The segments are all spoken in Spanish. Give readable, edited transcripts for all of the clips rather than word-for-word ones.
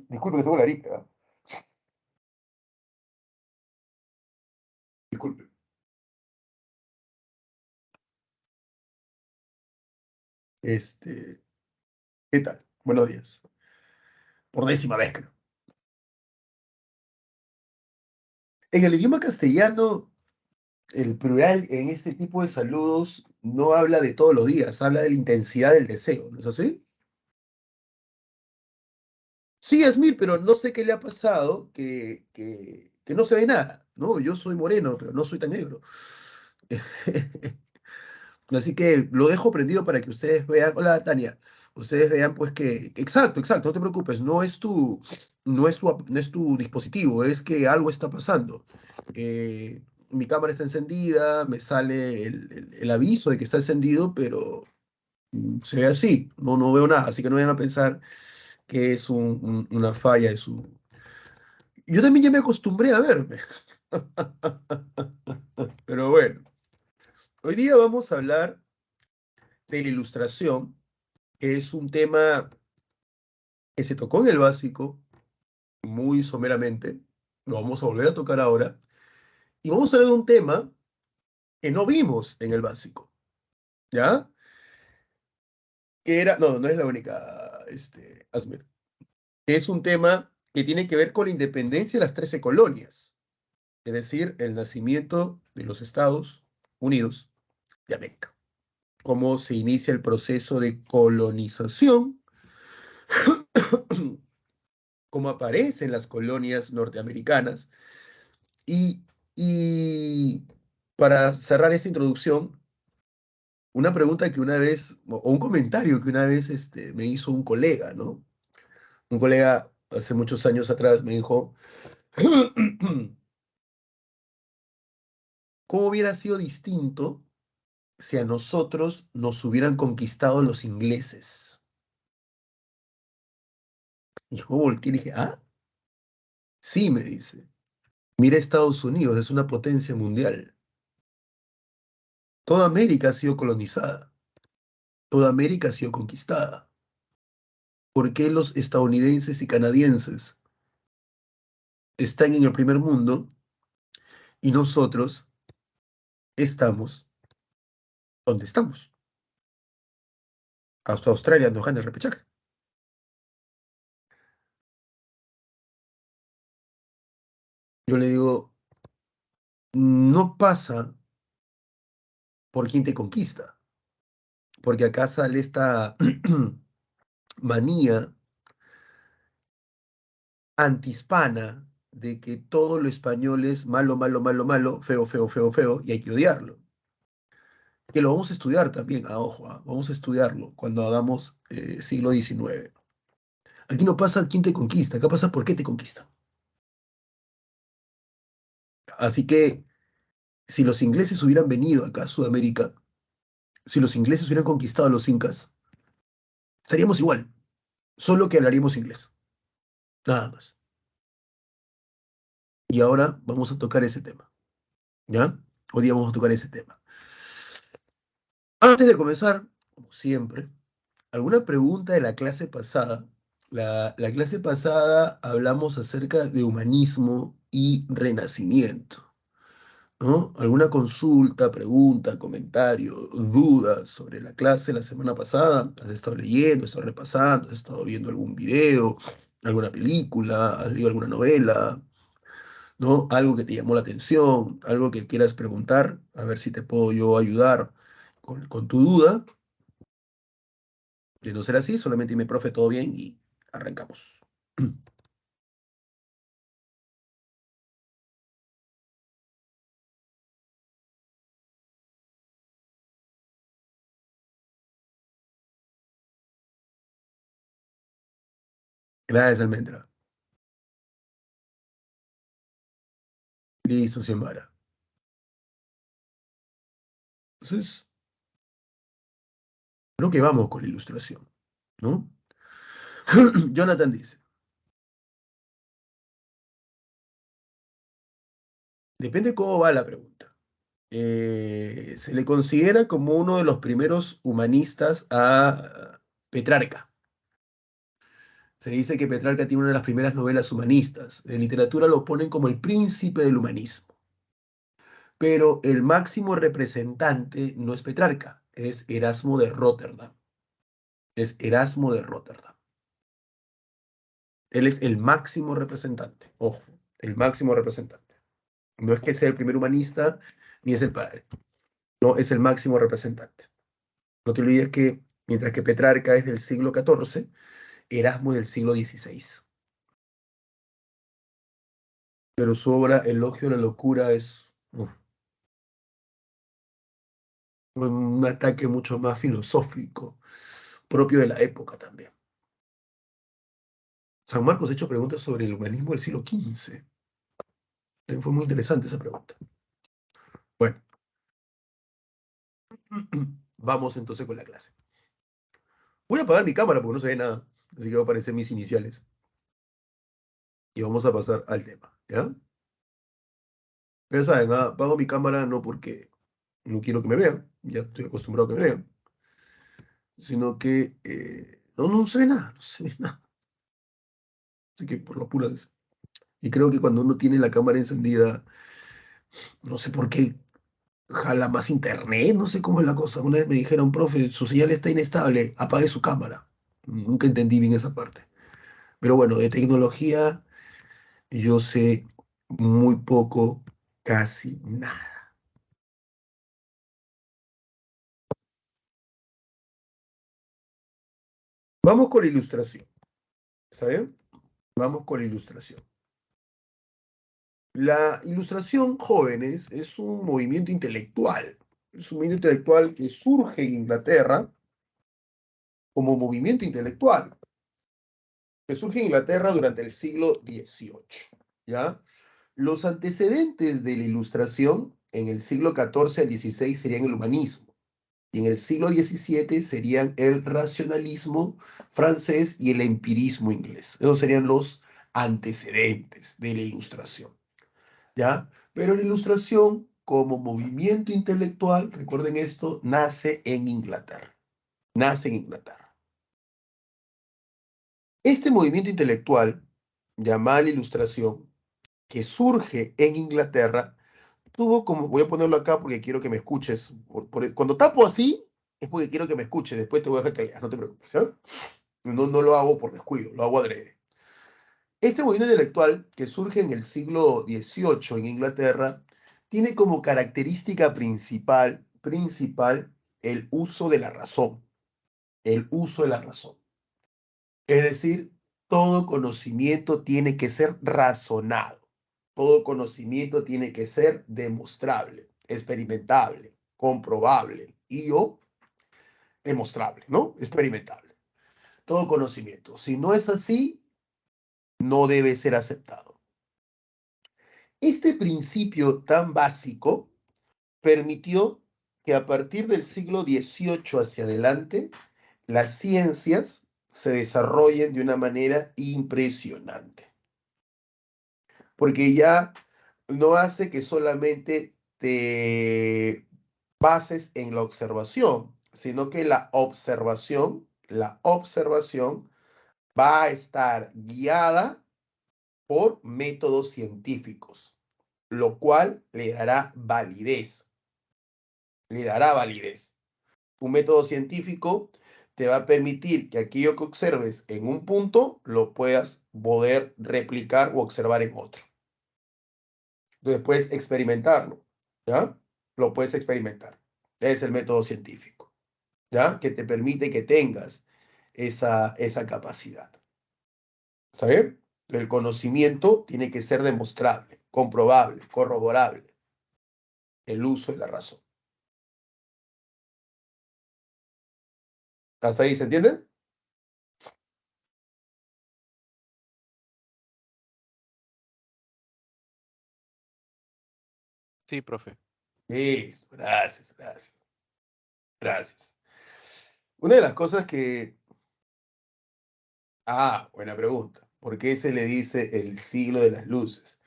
Disculpe que tengo la gripe, ¿ah? Disculpe. Este, ¿Qué tal? Buenos días. Por décima vez, creo. En el idioma castellano, el plural en este tipo de saludos no habla de todos los días, habla de la intensidad del deseo, ¿no es así? Sí, Asmir, pero no sé qué le ha pasado, que no se ve nada, ¿no? Yo soy moreno, pero no soy tan negro. Así que lo dejo prendido para que ustedes vean. Hola, Tania. Ustedes vean, pues exacto, exacto, no te preocupes, no es tu dispositivo, es que algo está pasando. Mi cámara está encendida, me sale el aviso de que está encendido, pero se ve así, no veo nada, así que no vayan a pensar que es una falla de su. Yo también ya me acostumbré a verme, pero bueno, hoy día vamos a hablar de la ilustración, que es un tema que se tocó en el básico muy someramente, lo vamos a volver a tocar ahora, y vamos a hablar de un tema que no vimos en el básico, ¿ya? Que era, no es la única, Asmer, que es un tema que tiene que ver con la independencia de las 13 colonias, es decir, el nacimiento de los Estados Unidos de América, cómo se inicia el proceso de colonización, cómo aparecen las colonias norteamericanas. Y, y para cerrar esta introducción, una pregunta que una vez, o un comentario que una vez me hizo un colega, ¿no? Un colega hace muchos años atrás me dijo, ¿cómo hubiera sido distinto si a nosotros nos hubieran conquistado los ingleses? Y yo volteé y dije, ¿ah? Sí, me dice. Mira Estados Unidos, es una potencia mundial. Toda América ha sido colonizada. Toda América ha sido conquistada. ¿Por qué los estadounidenses y canadienses están en el primer mundo y nosotros estamos donde estamos? Hasta Australia nos gana el repechaje. Yo le digo, no pasa por quién te conquista, porque acá sale esta manía antihispana de que todo lo español es malo, malo, malo, malo, feo, feo, feo, feo, y hay que odiarlo. Que lo vamos a estudiar también, ojo, vamos a estudiarlo cuando hagamos siglo XIX. Aquí no pasa quién te conquista, acá pasa por qué te conquista. Así que si los ingleses hubieran venido acá a Sudamérica, si los ingleses hubieran conquistado a los incas, estaríamos igual, solo que hablaríamos inglés, nada más. Y ahora vamos a tocar ese tema, ¿ya? Hoy día vamos a tocar ese tema. Antes de comenzar, como siempre, ¿alguna pregunta de la clase pasada? La clase pasada hablamos acerca de humanismo y renacimiento, ¿no? ¿Alguna consulta, pregunta, comentario, duda sobre la clase la semana pasada? ¿Has estado leyendo, has estado repasando, has estado viendo algún video, alguna película, has leído alguna novela, ¿no? Algo que te llamó la atención, algo que quieras preguntar, a ver si te puedo yo ayudar con tu duda. De no ser así, solamente dime, profe, todo bien y arrancamos. Gracias, Almendra. Listo, Xiomara. Entonces, creo que vamos con la ilustración, ¿no? Jonathan dice, depende cómo va la pregunta. Se le considera como uno de los primeros humanistas a Petrarca. Se dice que Petrarca tiene una de las primeras novelas humanistas. En literatura lo ponen como el príncipe del humanismo. Pero el máximo representante no es Petrarca, es Erasmo de Róterdam. Es Erasmo de Róterdam. Él es el máximo representante. Ojo, el máximo representante. No es que sea el primer humanista, ni es el padre. No, es el máximo representante. No te olvides que mientras que Petrarca es del siglo XIV, Erasmo es del siglo XVI. Pero su obra Elogio a la locura es un ataque mucho más filosófico, propio de la época también. San Marcos ha hecho preguntas sobre el humanismo del siglo XV. Fue muy interesante esa pregunta. Bueno, vamos entonces con la clase. Voy a apagar mi cámara porque no se ve nada, así que va a aparecer mis iniciales. Y vamos a pasar al tema, ¿ya? Ya saben, apago mi cámara no porque no quiero que me vean, ya estoy acostumbrado a que me vean, sino que no se ve nada, no se ve nada. Así que por lo puras. Y creo que cuando uno tiene la cámara encendida, no sé por qué jala más internet, no sé cómo es la cosa. Una vez me dijeron, profe, su señal está inestable, apague su cámara. Nunca entendí bien esa parte. Pero bueno, de tecnología yo sé muy poco, casi nada. Vamos con la ilustración, ¿está bien? Vamos con la ilustración. La ilustración, jóvenes, es un movimiento intelectual. Es un movimiento intelectual que surge en Inglaterra como movimiento intelectual, que surge en Inglaterra durante el siglo XVIII, ¿ya? Los antecedentes de la ilustración en el siglo XIV al XVI serían el humanismo, y en el siglo XVII serían el racionalismo francés y el empirismo inglés. Esos serían los antecedentes de la ilustración, ¿ya? Pero la ilustración como movimiento intelectual, recuerden esto, nace en Inglaterra. Nace en Inglaterra. Este movimiento intelectual, llamado la ilustración, que surge en Inglaterra, tuvo como, voy a ponerlo acá porque quiero que me escuches. Cuando tapo así, es porque quiero que me escuches. Después te voy a dejar que leas, no te preocupes. ¿Ya? No lo hago por descuido, lo hago adrede. Este movimiento intelectual que surge en el siglo XVIII en Inglaterra tiene como característica principal el uso de la razón. El uso de la razón. Es decir, todo conocimiento tiene que ser razonado. Todo conocimiento tiene que ser demostrable, experimentable, comprobable y o demostrable, ¿no? Experimentable. Todo conocimiento. Si no es así, no debe ser aceptado. Este principio tan básico permitió que a partir del siglo XVIII hacia adelante, las ciencias se desarrollen de una manera impresionante. Porque ya no hace que solamente te bases en la observación, sino que la observación va a estar guiada por métodos científicos, lo cual le dará validez, le dará validez. Un método científico te va a permitir que aquello que observes en un punto lo puedas poder replicar o observar en otro. Entonces puedes experimentarlo, ¿ya? Lo puedes experimentar. Es el método científico, ¿ya? Que te permite que tengas esa capacidad. ¿Está bien? El conocimiento tiene que ser demostrable, comprobable, corroborable. El uso de la razón. ¿Hasta ahí se entiende? Sí, profe. Listo, gracias, gracias, gracias. Una de las cosas que... buena pregunta. ¿Por qué se le dice el siglo de las luces?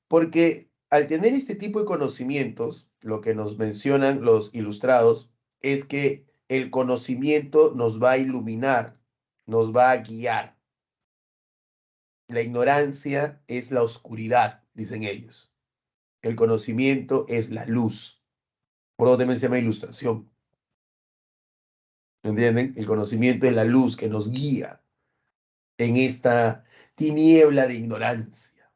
Porque al tener este tipo de conocimientos, lo que nos mencionan los ilustrados es que el conocimiento nos va a iluminar, nos va a guiar. La ignorancia es la oscuridad, dicen ellos. El conocimiento es la luz. Por lo tanto, se llama ilustración. ¿Entienden? El conocimiento es la luz que nos guía en esta tiniebla de ignorancia.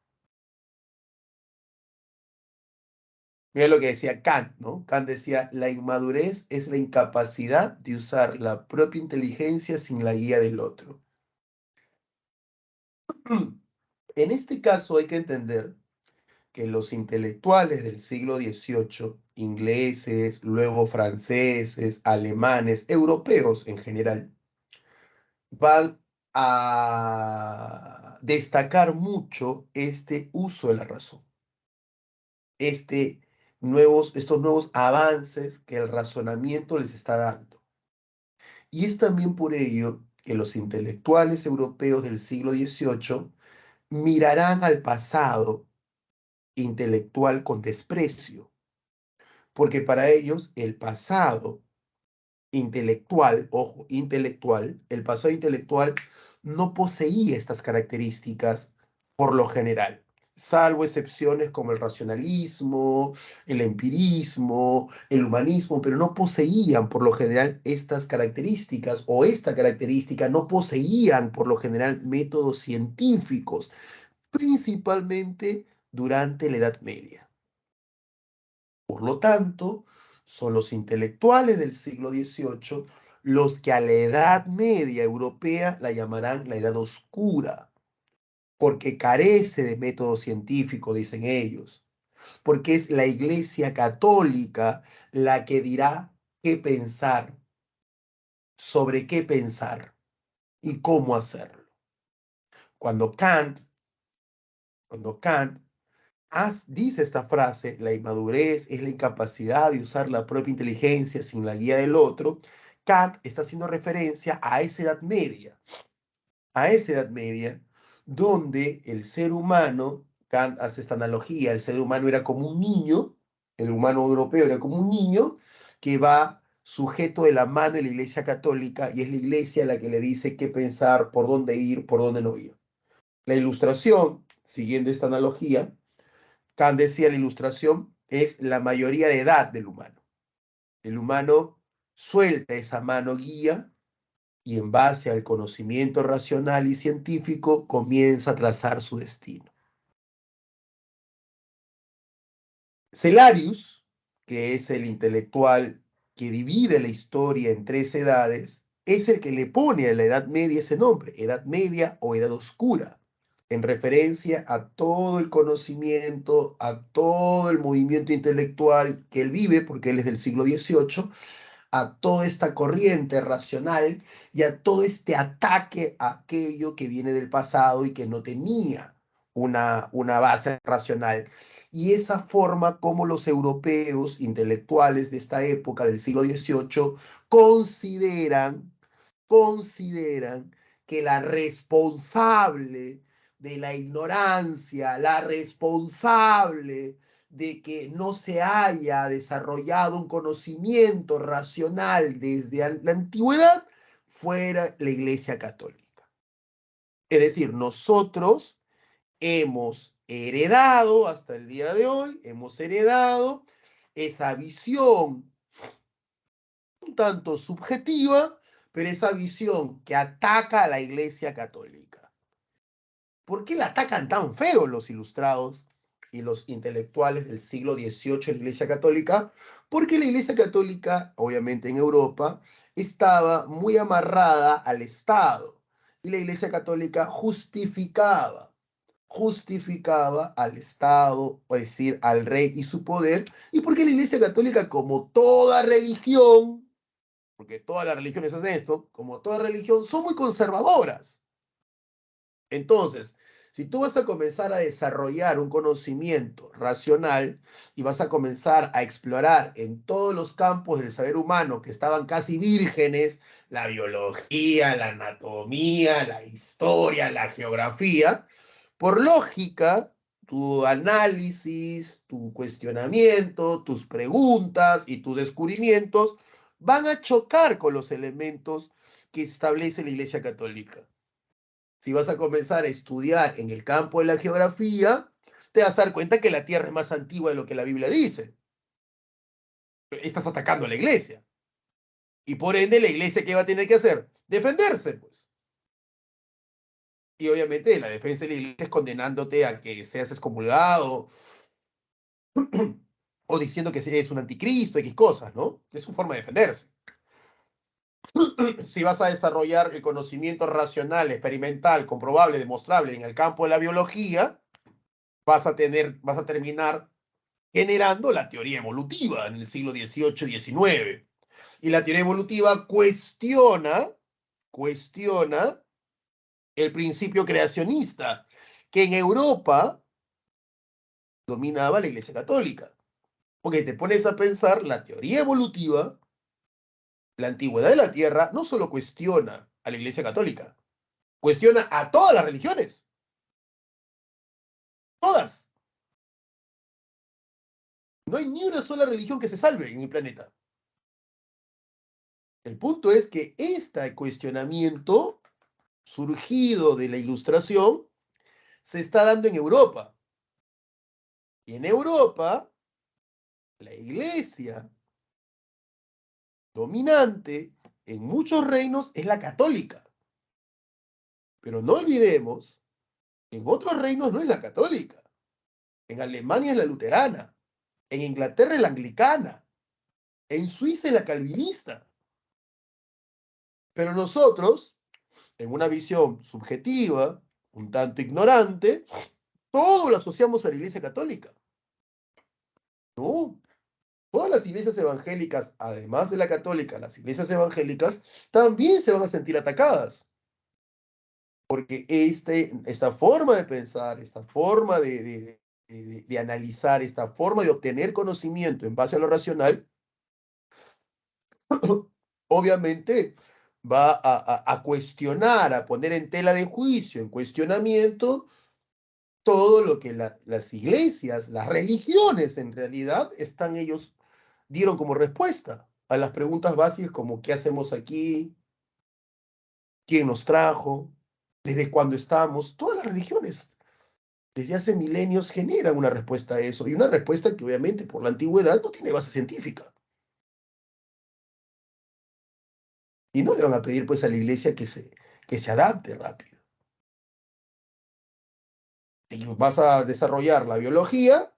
Mira lo que decía Kant, ¿no? Kant decía, la inmadurez es la incapacidad de usar la propia inteligencia sin la guía del otro. En este caso hay que entender que los intelectuales del siglo XVIII, ingleses, luego franceses, alemanes, europeos en general, van a destacar mucho este uso de la razón, estos nuevos avances que el razonamiento les está dando. Y es también por ello que los intelectuales europeos del siglo XVIII mirarán al pasado intelectual con desprecio, porque para ellos el pasado intelectual, ojo, intelectual, el pasado intelectual no poseía estas características por lo general, salvo excepciones como el racionalismo, el empirismo, el humanismo, pero no poseían por lo general estas características o esta característica, no poseían por lo general métodos científicos, principalmente durante la Edad Media. Por lo tanto, son los intelectuales del siglo XVIII los que a la Edad Media europea la llamarán la Edad Oscura, porque carece de método científico, dicen ellos, porque es la Iglesia Católica la que dirá qué pensar, sobre qué pensar y cómo hacerlo. Cuando Kant, cuando Kant dice esta frase, la inmadurez es la incapacidad de usar la propia inteligencia sin la guía del otro, Kant está haciendo referencia a esa edad media, donde el ser humano, Kant hace esta analogía, el ser humano era como un niño, el humano europeo era como un niño que va sujeto de la mano de la Iglesia Católica y es la Iglesia la que le dice qué pensar, por dónde ir, por dónde no ir. La ilustración, siguiendo esta analogía, Kant decía la ilustración es la mayoría de edad del humano. El humano suelta esa mano guía y en base al conocimiento racional y científico comienza a trazar su destino. Celarius, que es el intelectual que divide la historia en tres edades, es el que le pone a la Edad Media ese nombre, Edad Media o Edad Oscura, en referencia a todo el conocimiento, a todo el movimiento intelectual que él vive, porque él es del siglo XVIII, a toda esta corriente racional y a todo este ataque a aquello que viene del pasado y que no tenía una base racional. Y esa forma como los europeos intelectuales de esta época del siglo XVIII consideran que la responsable de la ignorancia, la responsable de que no se haya desarrollado un conocimiento racional desde la antigüedad, fuera la Iglesia Católica. Es decir, nosotros hemos heredado hasta el día de hoy, hemos heredado esa visión un tanto subjetiva, pero esa visión que ataca a la Iglesia Católica. ¿Por qué la atacan tan feo los ilustrados y los intelectuales del siglo XVIII en la Iglesia Católica? Porque la Iglesia Católica, obviamente en Europa, estaba muy amarrada al Estado y la Iglesia Católica justificaba al Estado, es decir, al rey y su poder, y porque la Iglesia Católica, como toda religión, porque todas las religiones hacen esto, como toda religión, son muy conservadoras. Entonces, si tú vas a comenzar a desarrollar un conocimiento racional y vas a comenzar a explorar en todos los campos del saber humano que estaban casi vírgenes, la biología, la anatomía, la historia, la geografía, por lógica, tu análisis, tu cuestionamiento, tus preguntas y tus descubrimientos van a chocar con los elementos que establece la Iglesia Católica. Si vas a comenzar a estudiar en el campo de la geografía, te vas a dar cuenta que la Tierra es más antigua de lo que la Biblia dice. Estás atacando a la iglesia. Y por ende, la iglesia, ¿qué va a tener que hacer? Defenderse, pues. Y obviamente la defensa de la iglesia es condenándote a que seas excomulgado o diciendo que eres un anticristo, X cosas, ¿no? Es su forma de defenderse. Si vas a desarrollar el conocimiento racional, experimental, comprobable, demostrable en el campo de la biología, vas a terminar generando la teoría evolutiva en el siglo XVIII y XIX. Y la teoría evolutiva cuestiona el principio creacionista, que en Europa dominaba la Iglesia Católica. Porque te pones a pensar, la teoría evolutiva, la antigüedad de la Tierra, no solo cuestiona a la Iglesia Católica, cuestiona a todas las religiones. Todas. No hay ni una sola religión que se salve en el planeta. El punto es que este cuestionamiento surgido de la Ilustración se está dando en Europa. Y en Europa, la iglesia dominante en muchos reinos es la católica. Pero no olvidemos, en otros reinos no es la católica. En Alemania es la luterana. En Inglaterra es la anglicana. En Suiza es la calvinista. Pero nosotros, en una visión subjetiva, un tanto ignorante, todo lo asociamos a la Iglesia Católica. No, todas las iglesias evangélicas, además de la católica, las iglesias evangélicas también se van a sentir atacadas. Porque esta forma de pensar, esta forma de analizar, esta forma de obtener conocimiento en base a lo racional, obviamente va a cuestionar, a poner en tela de juicio, en cuestionamiento, todo lo que las iglesias, las religiones en realidad, dieron como respuesta a las preguntas básicas como ¿qué hacemos aquí? ¿Quién nos trajo? ¿Desde cuándo estamos? Todas las religiones desde hace milenios generan una respuesta a eso, y una respuesta que obviamente por la antigüedad no tiene base científica. Y no le van a pedir pues a la iglesia que se adapte rápido. Y vas a desarrollar la biología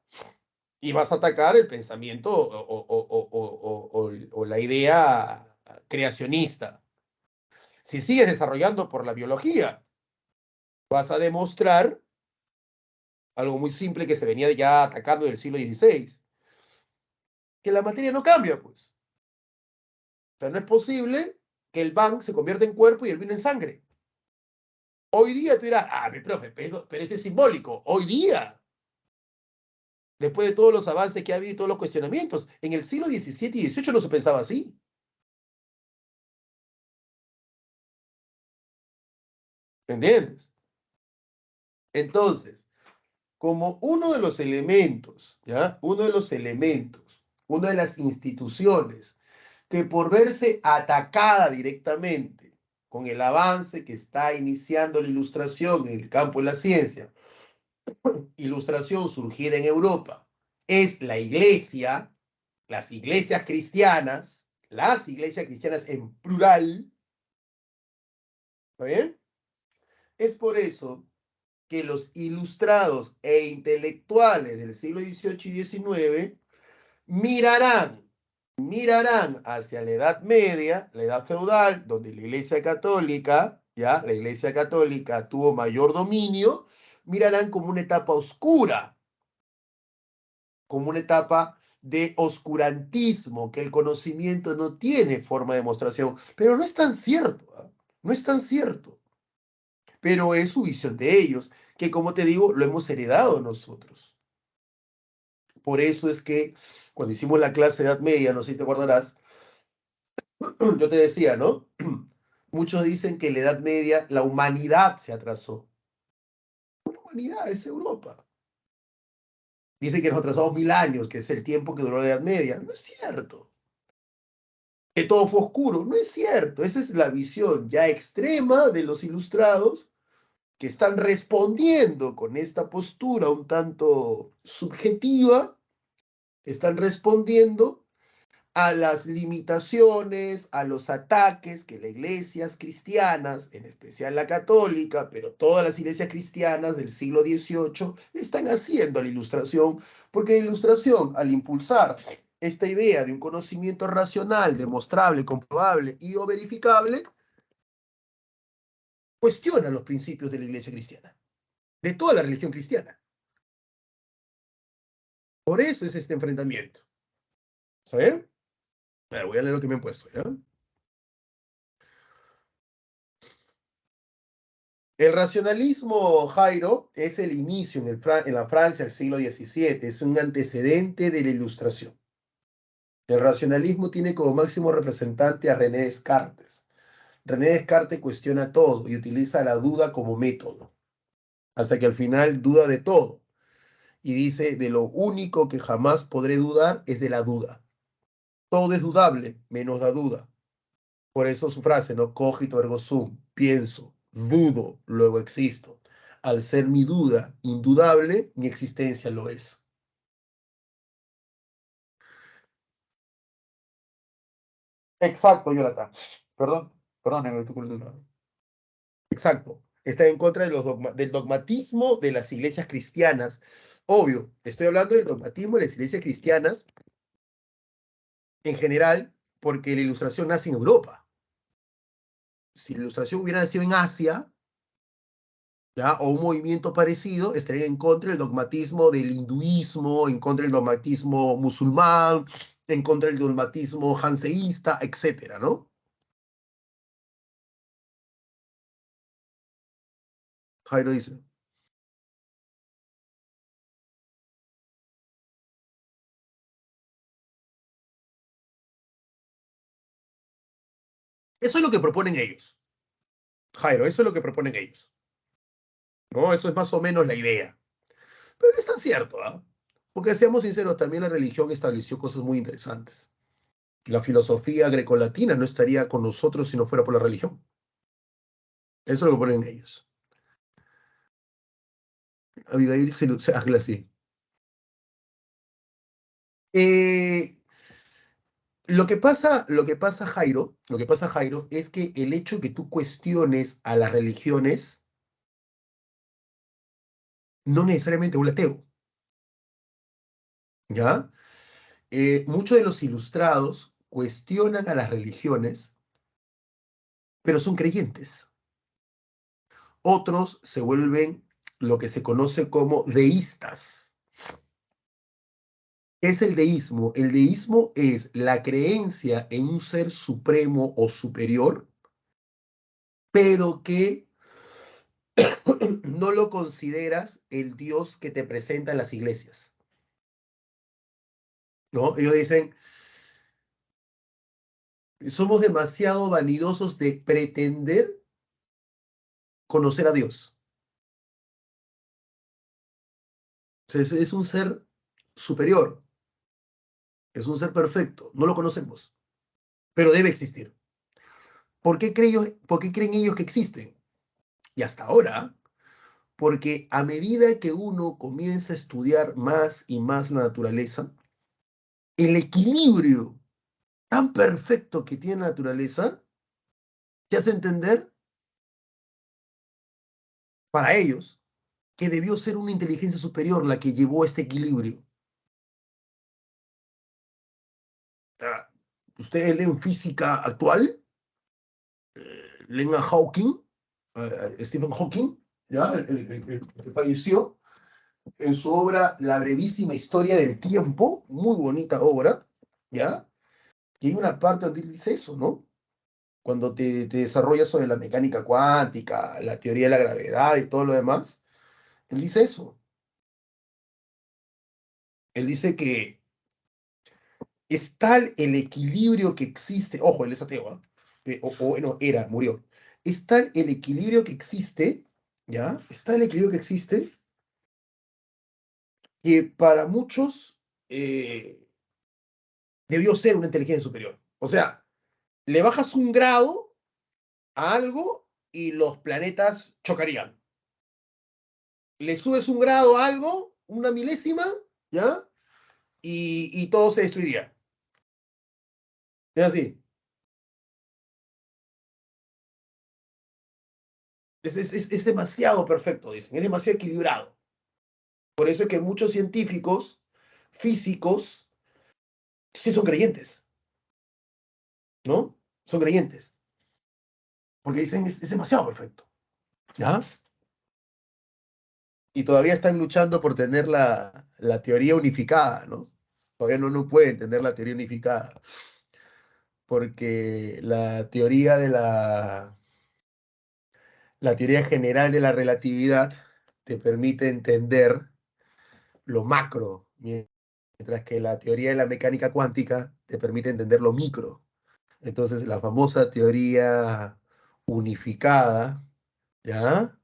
y vas a atacar el pensamiento o la idea creacionista. Si sigues desarrollando por la biología, vas a demostrar algo muy simple que se venía ya atacando del siglo XVI, que la materia no cambia, pues. O sea, no es posible que el Bang se convierta en cuerpo y el vino en sangre. Hoy día tú dirás, mi profe, pero ese es simbólico. Hoy día, después de todos los avances que ha habido y todos los cuestionamientos, en el siglo XVII y XVIII no se pensaba así. ¿Entiendes? Entonces, como uno de los elementos, ¿ya? Una de las instituciones que por verse atacada directamente con el avance que está iniciando la ilustración en el campo de la ciencia, ilustración surgida en Europa, es la iglesia, las iglesias cristianas en plural, ¿está bien? Es por eso que los ilustrados e intelectuales del siglo XVIII y XIX mirarán hacia la Edad Media, la Edad Feudal, donde la Iglesia Católica, ¿ya? La Iglesia Católica tuvo mayor dominio, mirarán como una etapa oscura, como una etapa de oscurantismo, que el conocimiento no tiene forma de demostración. Pero no es tan cierto, ¿eh? No es tan cierto. Pero es su visión de ellos, que como te digo, lo hemos heredado nosotros. Por eso es que cuando hicimos la clase de Edad Media, no sé si te acordarás, yo te decía, ¿no? Muchos dicen que en la Edad Media la humanidad se atrasó. La humanidad es Europa. Dicen que nos atrasamos 1000 años, que es el tiempo que duró la Edad Media. No es cierto. Que todo fue oscuro. No es cierto. Esa es la visión ya extrema de los ilustrados que están respondiendo con esta postura un tanto subjetiva, están respondiendo a las limitaciones, a los ataques que las iglesias cristianas, en especial la católica, pero todas las iglesias cristianas del siglo XVIII, están haciendo a la Ilustración, porque la Ilustración, al impulsar esta idea de un conocimiento racional, demostrable, comprobable y o verificable, cuestiona los principios de la iglesia cristiana, de toda la religión cristiana. Por eso es este enfrentamiento. ¿Saben? Voy a leer lo que me han puesto, ¿ya? El racionalismo, Jairo, es el inicio en la Francia del siglo XVII, es un antecedente de la Ilustración. El racionalismo tiene como máximo representante a René Descartes. René Descartes cuestiona todo y utiliza la duda como método, hasta que al final duda de todo. Y dice, de lo único que jamás podré dudar es de la duda. Todo es dudable, menos la duda. Por eso su frase, ¿no? Cogito ergo sum, pienso, dudo, luego existo. Al ser mi duda indudable, mi existencia lo es. Exacto, Jonathan. Perdón, perdón, exacto. Está en contra de del dogmatismo de las iglesias cristianas. Obvio, estoy hablando del dogmatismo de las iglesias cristianas en general, porque la ilustración nace en Europa. Si la ilustración hubiera nacido en Asia, ¿ya? O un movimiento parecido, estaría en contra del dogmatismo del hinduismo, en contra del dogmatismo musulmán, en contra del dogmatismo janseísta, etcétera, ¿no? Jairo dice. Eso es lo que proponen ellos. Jairo, eso es lo que proponen ellos. ¿No? Eso es más o menos la idea. Pero no es tan cierto, ¿ah? Porque seamos sinceros, también la religión estableció cosas muy interesantes. La filosofía grecolatina no estaría con nosotros si no fuera por la religión. Eso es lo que ponen ellos. Abigail se habla así. Eh, lo que pasa, Jairo, es que el hecho que tú cuestiones a las religiones no necesariamente un ateo, ¿ya? Muchos de los ilustrados cuestionan a las religiones, pero son creyentes. Otros se vuelven lo que se conoce como deístas. ¿Qué es el deísmo? El deísmo es la creencia en un ser supremo o superior, pero que no lo consideras el Dios que te presentan las iglesias, ¿no? Ellos dicen, somos demasiado vanidosos de pretender conocer a Dios. O sea, es un ser superior, es un ser perfecto, no lo conocemos, pero debe existir. ¿Por qué creen ellos que existen? Y hasta ahora, porque a medida que uno comienza a estudiar más y más la naturaleza, el equilibrio tan perfecto que tiene la naturaleza te hace entender, para ellos, que debió ser una inteligencia superior la que llevó a este equilibrio. Ah, ustedes leen física actual, leen a Hawking, Stephen Hawking, ¿ya? El que falleció, en su obra La brevísima historia del tiempo, muy bonita obra, ¿ya? Y hay una parte donde él dice eso, ¿no? Cuando te desarrollas sobre la mecánica cuántica, la teoría de la gravedad y todo lo demás, él dice eso. Él dice que es tal el equilibrio que existe, ojo, él es ateo, ¿ah? Bueno, era, murió. Es tal el equilibrio que existe, ¿ya? Es tal el equilibrio que existe que para muchos debió ser una inteligencia superior. O sea, le bajas un grado a algo y los planetas chocarían. le subes un grado a algo, una milésima, ¿ya? Y todo se destruiría. Es así. Es demasiado perfecto, dicen, es demasiado equilibrado. Por eso es que muchos científicos, físicos, sí son creyentes, ¿no? Son creyentes, porque dicen es demasiado perfecto, ¿ya? Y todavía están luchando por tener la teoría unificada, ¿no? Todavía no pueden tener la teoría unificada, porque la teoría general de la relatividad te permite entender lo macro, mientras que la teoría de la mecánica cuántica te permite entender lo micro. Entonces, la famosa teoría unificada, ¿ya?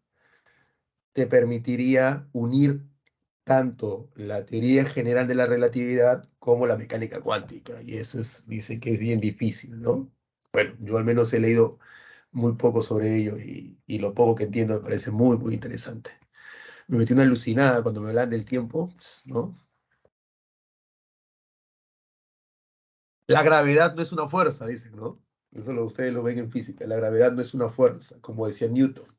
Te permitiría unir tanto la teoría general de la relatividad como la mecánica cuántica. Y eso dicen que es bien difícil, ¿no? Bueno, yo al menos he leído muy poco sobre ello y lo poco que entiendo me parece muy, muy interesante. Me metí una alucinada cuando me hablan del tiempo, ¿no? La gravedad no es una fuerza, dicen, ¿no? Eso ustedes lo ven en física. La gravedad no es una fuerza, como decía Newton.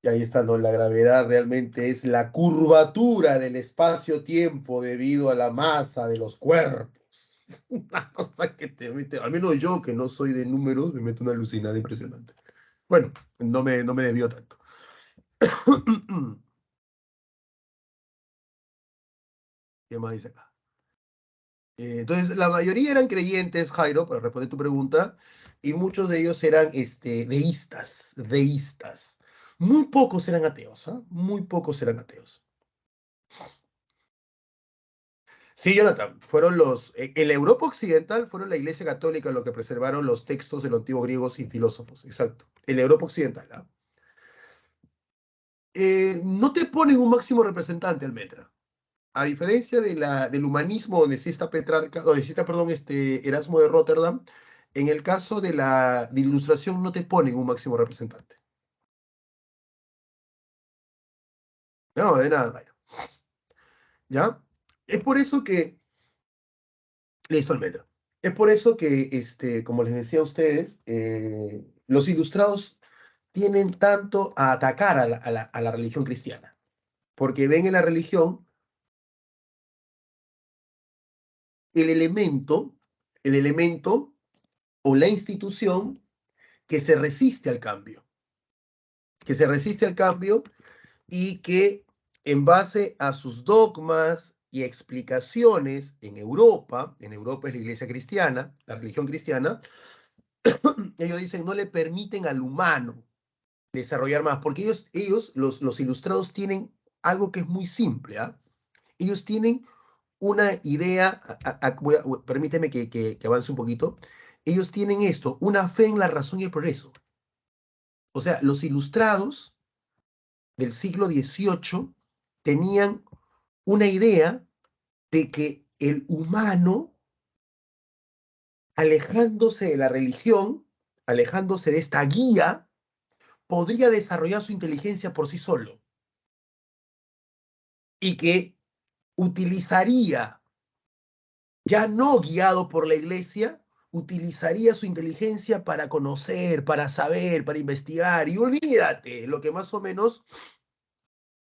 Y ahí está, ¿no? La gravedad realmente es la curvatura del espacio-tiempo debido a la masa de los cuerpos. Es una cosa que te mete, al menos yo que no soy de números, me meto una alucinada impresionante. Bueno, no me desvío tanto. ¿Qué más dice acá? Entonces, la mayoría eran creyentes, Jairo, para responder tu pregunta, y muchos de ellos eran deístas. Muy pocos eran ateos, ¿ah? Muy pocos eran ateos. Sí, Jonathan, en la Europa occidental fueron la Iglesia Católica los que preservaron los textos de los antiguos griegos y filósofos, exacto. En la Europa occidental, ¿ah? No te ponen un máximo representante al Metra. A diferencia del humanismo donde sí está Petrarca, donde sí está, perdón, Erasmo de Rotterdam, en el caso de Ilustración no te ponen un máximo representante. No, de nada, Jairo. ¿Ya? Es por eso que, listo el Metra. Es por eso que, como les decía a ustedes, los ilustrados tienen tanto a atacar a la religión cristiana, porque ven en la religión el elemento, el elemento o la institución que se resiste al cambio, que se resiste al cambio y que en base a sus dogmas y explicaciones en Europa es la iglesia cristiana, la religión cristiana, ellos dicen no le permiten al humano desarrollar más, porque ellos los ilustrados, tienen algo que es muy simple, ¿ah? Ellos tienen una idea, permíteme que avance un poquito, ellos tienen esto, una fe en la razón y el progreso. O sea, los ilustrados del siglo XVIII tenían una idea de que el humano, alejándose de la religión, alejándose de esta guía, podría desarrollar su inteligencia por sí solo y que utilizaría, ya no guiado por la iglesia, utilizaría su inteligencia para conocer, para saber, para investigar. Y olvídate, lo que más o menos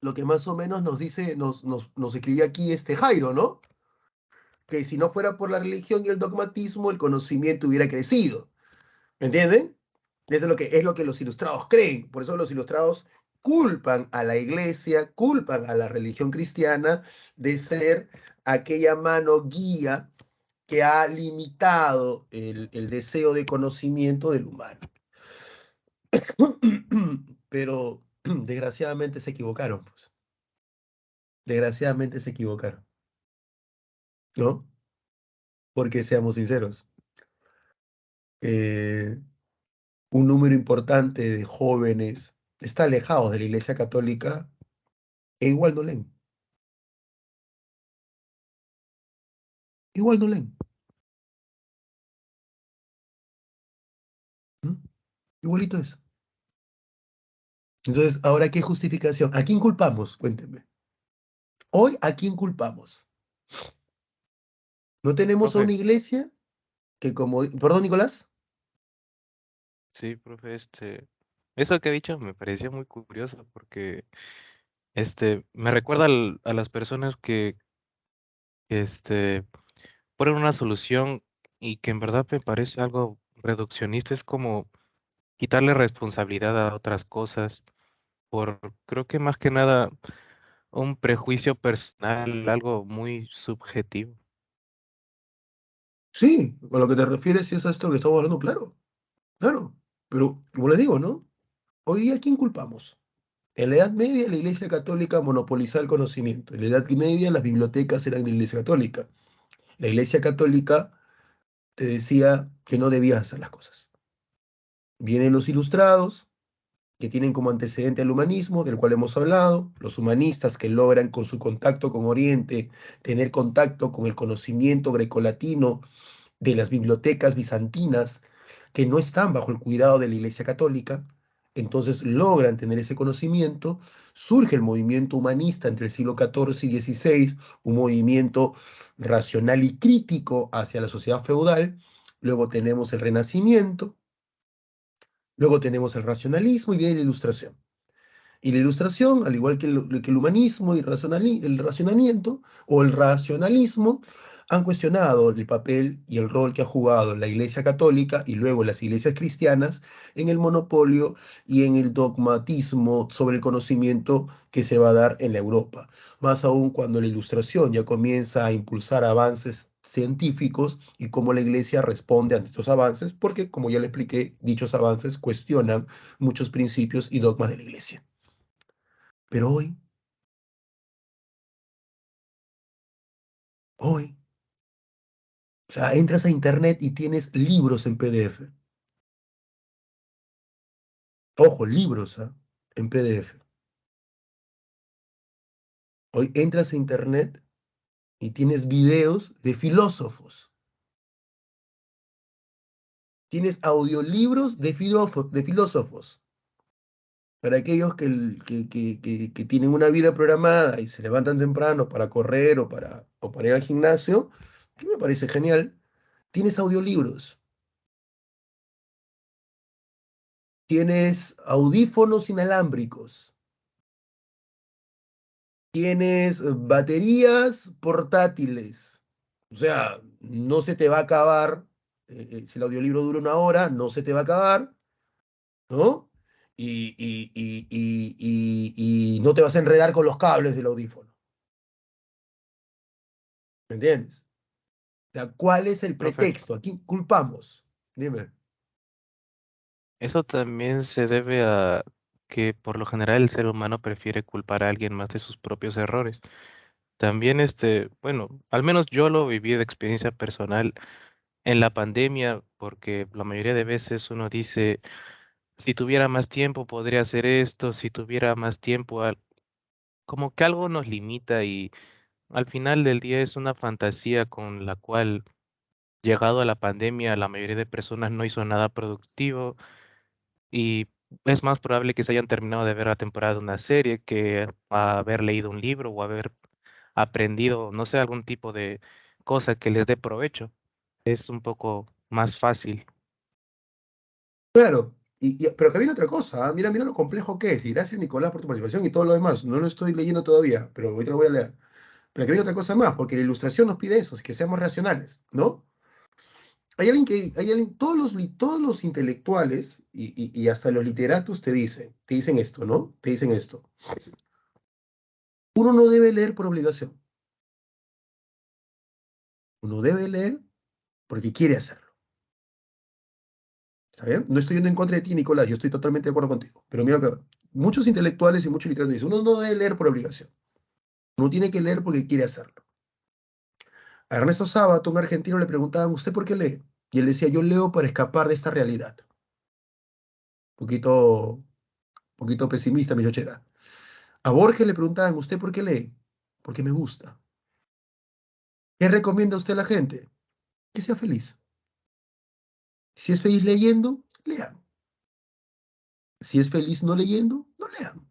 nos dice, nos escribía aquí Jairo, ¿no? Que si no fuera por la religión y el dogmatismo, el conocimiento hubiera crecido. ¿Me entienden? Eso es lo que los ilustrados creen. Por eso los ilustrados culpan a la iglesia, culpan a la religión cristiana de ser aquella mano guía que ha limitado el deseo de conocimiento del humano. Pero desgraciadamente se equivocaron, pues. Desgraciadamente se equivocaron, ¿no? Porque seamos sinceros, eh, un número importante de jóvenes está alejados de la Iglesia Católica e igual no leen, igual no leen. ¿Mm? Igualito es. Entonces, ahora, ¿qué justificación? ¿A quién culpamos? Cuénteme. Hoy, ¿a quién culpamos? ¿No tenemos a Profe, una iglesia que como... Perdón, Nicolás. sí, profe, eso que ha dicho me pareció muy curioso porque, me recuerda a las personas que, ponen una solución y que en verdad me parece algo reduccionista, es como quitarle responsabilidad a otras cosas por, creo que más que nada, un prejuicio personal, algo muy subjetivo. Sí, con lo que te refieres, si es a esto que estamos hablando, claro, claro. Pero, como les digo, ¿no? Hoy día, ¿a quién culpamos? En la Edad Media, la Iglesia Católica monopolizaba el conocimiento. En la Edad Media, las bibliotecas eran de la Iglesia Católica. La Iglesia Católica te decía que no debías hacer las cosas. Vienen los ilustrados, que tienen como antecedente al humanismo, del cual hemos hablado, los humanistas que logran con su contacto con Oriente tener contacto con el conocimiento grecolatino de las bibliotecas bizantinas que no están bajo el cuidado de la Iglesia Católica, entonces logran tener ese conocimiento, surge el movimiento humanista entre el siglo XIV y XVI, un movimiento racional y crítico hacia la sociedad feudal, luego tenemos el Renacimiento, luego tenemos el racionalismo y viene la Ilustración. Y la ilustración, al igual que el humanismo y el racionamiento o el racionalismo, han cuestionado el papel y el rol que ha jugado la Iglesia Católica y luego las iglesias cristianas en el monopolio y en el dogmatismo sobre el conocimiento que se va a dar en la Europa. Más aún cuando la ilustración ya comienza a impulsar avances científicos y cómo la Iglesia responde ante estos avances, porque, como ya le expliqué, dichos avances cuestionan muchos principios y dogmas de la Iglesia. Pero hoy, o sea, entras a internet y tienes libros en PDF. Ojo, libros, ¿ah? En PDF. Hoy entras a internet y tienes videos de filósofos. Tienes audiolibros de filósofos. Para aquellos que tienen una vida programada y se levantan temprano para correr o para ir al gimnasio, que me parece genial, tienes audiolibros. Tienes audífonos inalámbricos. Tienes baterías portátiles. O sea, no se te va a acabar. Si el audiolibro dura 1 hora, no se te va a acabar, ¿no? Y no te vas a enredar con los cables del audífono. ¿Me entiendes? O sea, ¿cuál es el Profe, pretexto? ¿A quién culpamos? Dime. eso también se debe a que por lo general el ser humano prefiere culpar a alguien más de sus propios errores. También bueno, al menos yo lo viví de experiencia personal en la pandemia, porque la mayoría de veces uno dice, si tuviera más tiempo podría hacer esto, si tuviera más tiempo, como que algo nos limita y al final del día es una fantasía con la cual, llegado a la pandemia, la mayoría de personas no hizo nada productivo y es más probable que se hayan terminado de ver la temporada de una serie que haber leído un libro o haber aprendido, no sé, algún tipo de cosa que les dé provecho. Es un poco más fácil. Claro, pero que viene otra cosa, ¿ah? Mira, mira lo complejo que es. Y gracias, Nicolás, por tu participación y todo lo demás. No lo estoy leyendo todavía, pero ahorita lo voy a leer. Pero que viene otra cosa más, porque la ilustración nos pide eso, es que seamos racionales, ¿no? Todos los intelectuales y hasta los literatos te dicen esto, ¿no? Te dicen esto. Uno no debe leer por obligación. Uno debe leer porque quiere hacerlo. ¿Está bien? No estoy yendo en contra de ti, Nicolás, yo estoy totalmente de acuerdo contigo. Pero mira que muchos intelectuales y muchos literatos dicen, uno no debe leer por obligación. Uno tiene que leer porque quiere hacerlo. A Ernesto Sábato, un argentino, le preguntaban, ¿usted por qué lee? Y él decía, yo leo para escapar de esta realidad. Poquito pesimista, mi chochera. A Borges le preguntaban, ¿usted por qué lee? Porque me gusta. ¿Qué recomienda usted a la gente? Que sea feliz. Si es feliz leyendo, lea. Si es feliz no leyendo, no lean.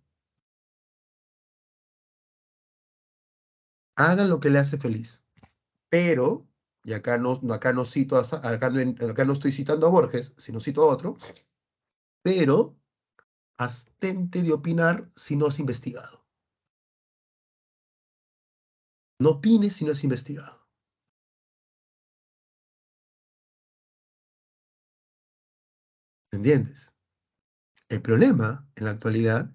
Hagan lo que le hace feliz. Pero, y acá no cito acá no estoy citando a Borges, sino cito a otro, pero abstente de opinar si no has investigado. No opines si no has investigado. ¿Entiendes? El problema en la actualidad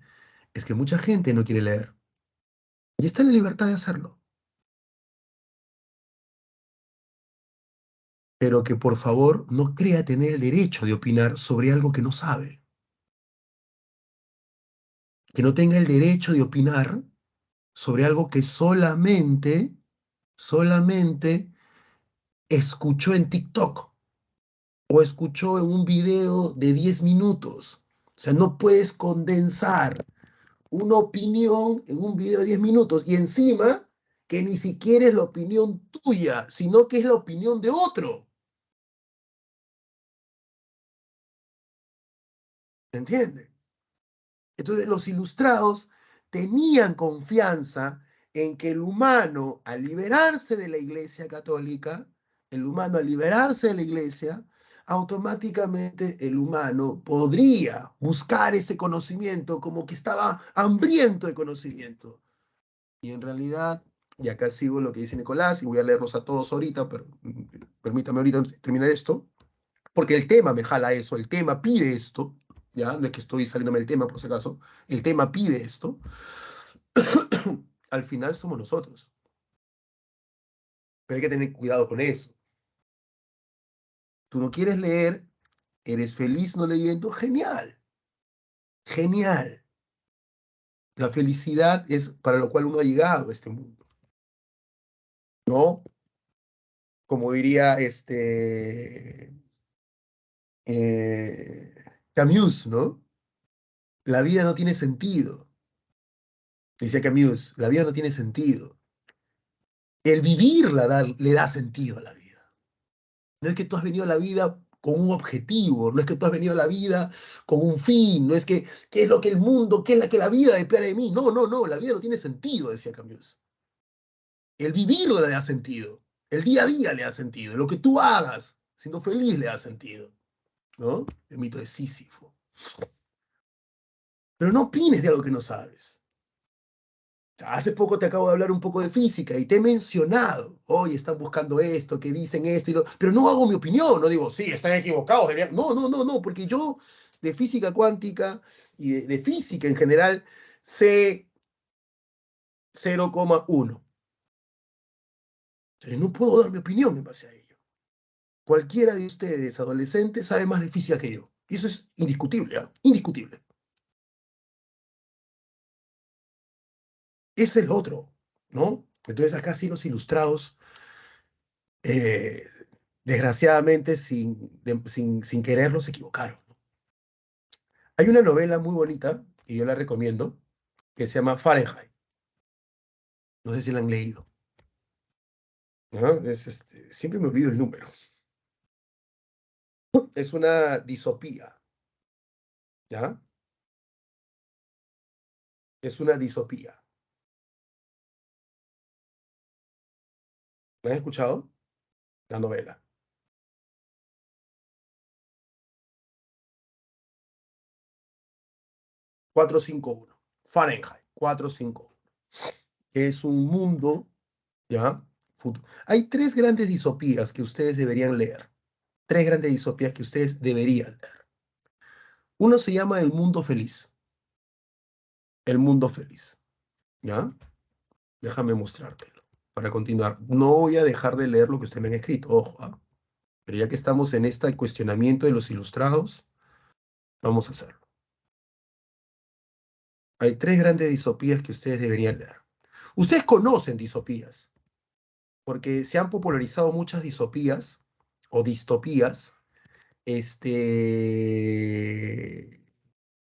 es que mucha gente no quiere leer y está en la libertad de hacerlo. Pero que por favor no crea tener el derecho de opinar sobre algo que no sabe. Que no tenga el derecho de opinar sobre algo que solamente escuchó en TikTok o escuchó en un video de 10 minutos. O sea, no puedes condensar una opinión en un video de 10 minutos y encima que ni siquiera es la opinión tuya, sino que es la opinión de otro. ¿Entiendes? Entonces los ilustrados tenían confianza en que el humano, al liberarse de la Iglesia Católica, el humano al liberarse de la Iglesia, automáticamente el humano podría buscar ese conocimiento como que estaba hambriento de conocimiento. Y en realidad, y acá sigo lo que dice Nicolás, y voy a leerlos a todos ahorita, pero permítame ahorita terminar esto, porque el tema me jala eso, el tema pide esto, ya, no es que estoy saliéndome del tema por si acaso, el tema pide esto, al final somos nosotros, pero hay que tener cuidado con eso. Tú no quieres leer, eres feliz no leyendo, genial, genial. La felicidad es para lo cual uno ha llegado a este mundo, ¿no? Como diría Camus, ¿no? La vida no tiene sentido. Decía Camus, la vida no tiene sentido. El vivir le da sentido a la vida. No es que tú has venido a la vida con un objetivo, no es que tú has venido a la vida con un fin, no es que, ¿qué es lo que el mundo, qué es la que la vida espera de mí? No, no, no, la vida no tiene sentido, decía Camus. El vivir le da sentido, el día a día le da sentido, lo que tú hagas siendo feliz le da sentido, ¿no? El mito de Sísifo. Pero no opines de algo que no sabes. Hace poco te acabo de hablar un poco de física y te he mencionado, oye, están buscando esto, que dicen esto, pero no hago mi opinión, no digo, sí, están equivocados, deberían... No, no, no, no, porque yo de física cuántica y de física en general sé 0,1. No puedo dar mi opinión en base a ello. Cualquiera de ustedes, adolescentes, sabe más de física que yo. Y eso es indiscutible, ¿eh? Indiscutible. Es el otro, ¿no? Entonces acá sí los ilustrados eh, desgraciadamente, sin quererlo, se equivocaron. Hay una novela muy bonita, y yo la recomiendo, que se llama Fahrenheit. No sé si la han leído. ¿No? Siempre me olvido el número. Es una disopía, ¿ya? Es una disopía. ¿La has escuchado? La novela. 451. Fahrenheit 451. Que es un mundo, ¿ya? Hay tres grandes disopías que ustedes deberían leer. Tres grandes disopías que ustedes deberían leer. Uno se llama El Mundo Feliz. El Mundo Feliz. ¿Ya? Déjame mostrártelo para continuar. No voy a dejar de leer lo que ustedes me han escrito, ojo, ¿ah? Pero ya que estamos en este cuestionamiento de los ilustrados, vamos a hacerlo. Hay tres grandes disopías que ustedes deberían leer. Ustedes conocen disopías, porque se han popularizado muchas disopías o distopías,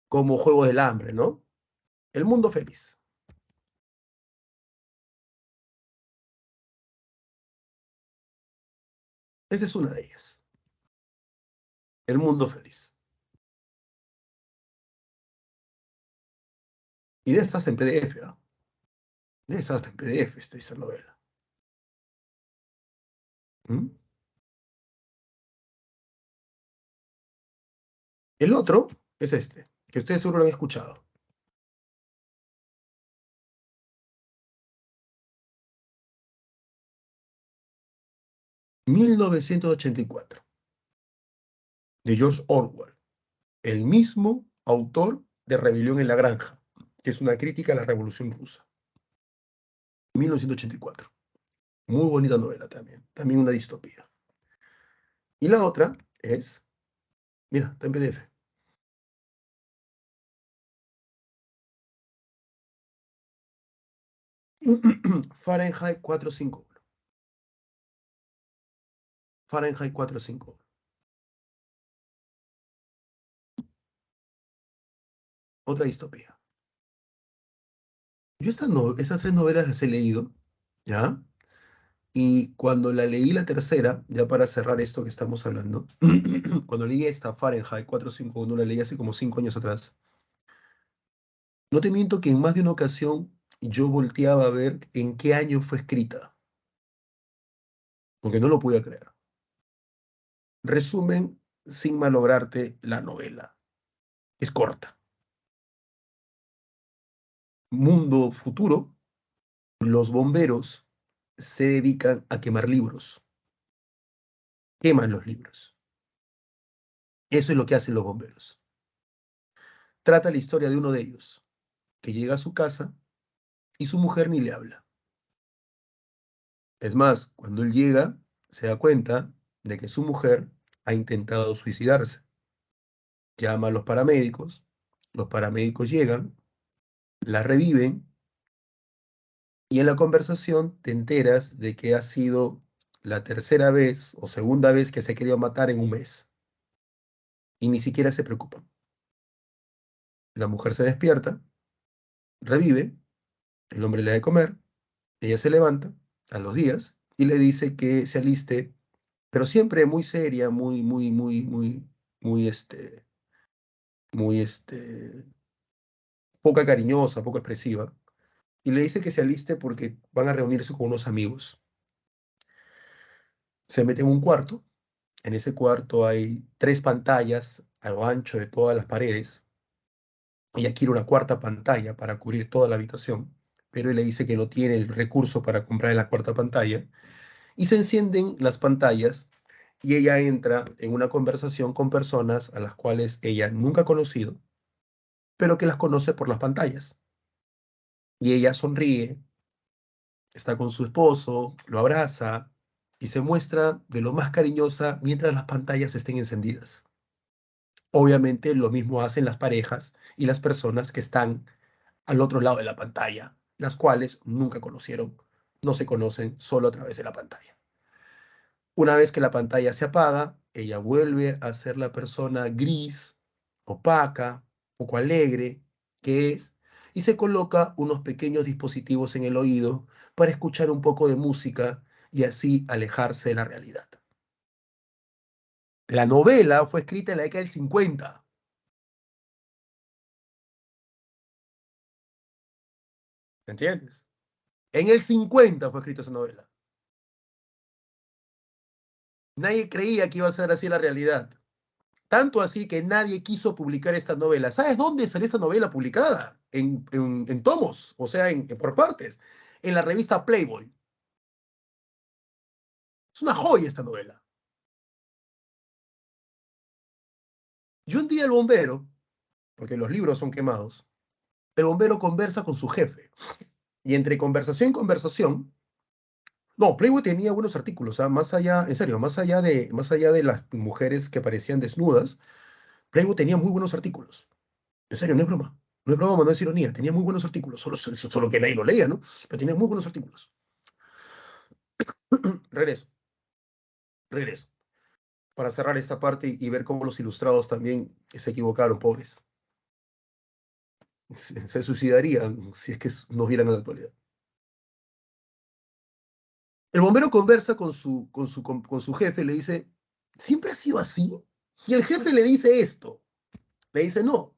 como Juegos del Hambre, ¿no? El Mundo Feliz. Esa es una de ellas. El Mundo Feliz. Y debe estar hasta en PDF, ¿ah? Debe estar hasta en PDF esa novela. ¿Mm? El otro es este, que ustedes seguro lo han escuchado. 1984, de George Orwell, el mismo autor de Rebelión en la Granja, que es una crítica a la Revolución Rusa. 1984. Muy bonita novela también. También una distopía. Y la otra es, mira, está en PDF. Fahrenheit 451. Fahrenheit 451. Otra distopía. Yo estas tres novelas las he leído, ¿ya? Y cuando la leí la tercera, ya para cerrar esto que estamos hablando, cuando leí esta Fahrenheit 451, la leí hace como 5 años atrás, no te miento que en más de una ocasión yo volteaba a ver en qué año fue escrita, porque no lo podía creer. Resumen, sin malograrte la novela. Es corta. Mundo futuro, los bomberos se dedican a quemar libros. Queman los libros. Eso es lo que hacen los bomberos. Trata la historia de uno de ellos, que llega a su casa y su mujer ni le habla. Es más, cuando él llega, se da cuenta de que su mujer ha intentado suicidarse. Llama a los paramédicos llegan, la reviven y en la conversación te enteras de que ha sido la tercera vez o segunda vez que se ha querido matar en un mes y ni siquiera se preocupan. La mujer se despierta, revive, el hombre le da de comer, ella se levanta a los días y le dice que se aliste, pero siempre muy seria, muy, muy, poca cariñosa, poco expresiva, y le dice que se aliste porque van a reunirse con unos amigos. Se mete en un cuarto, en ese cuarto hay 3 pantallas a lo ancho de todas las paredes, ella quiere una cuarta pantalla para cubrir toda la habitación, pero él le dice que no tiene el recurso para comprar la cuarta pantalla, y se encienden las pantallas y ella entra en una conversación con personas a las cuales ella nunca ha conocido, pero que las conoce por las pantallas. Y ella sonríe, está con su esposo, lo abraza y se muestra de lo más cariñosa mientras las pantallas estén encendidas. Obviamente lo mismo hacen las parejas y las personas que están al otro lado de la pantalla, las cuales nunca conocieron, no se conocen solo a través de la pantalla. Una vez que la pantalla se apaga, ella vuelve a ser la persona gris, opaca, poco alegre que es, y se coloca unos pequeños dispositivos en el oído para escuchar un poco de música y así alejarse de la realidad. La novela fue escrita en la década del 50. ¿Me entiendes? En el 50 fue escrita esa novela. Nadie creía que iba a ser así la realidad. Tanto así que nadie quiso publicar esta novela. ¿Sabes dónde salió esta novela publicada? En tomos, o sea, por partes. En la revista Playboy. Es una joya esta novela. Y un día el bombero, porque los libros son quemados, el bombero conversa con su jefe. Y entre conversación y conversación, no, Playboy tenía buenos artículos, ¿ah? Más allá, en serio, más allá de las mujeres que parecían desnudas, Playboy tenía muy buenos artículos. En serio, no es broma. No es broma, no es ironía. Tenía muy buenos artículos. Solo que nadie lo leía, ¿no? Pero tenía muy buenos artículos. Regreso, regreso. Para cerrar esta parte y ver cómo los ilustrados también se equivocaron, pobres. Se suicidarían si es que nos vieran en la actualidad. El bombero conversa con su jefe, le dice, ¿siempre ha sido así? Y el jefe le dice esto. Le dice, no,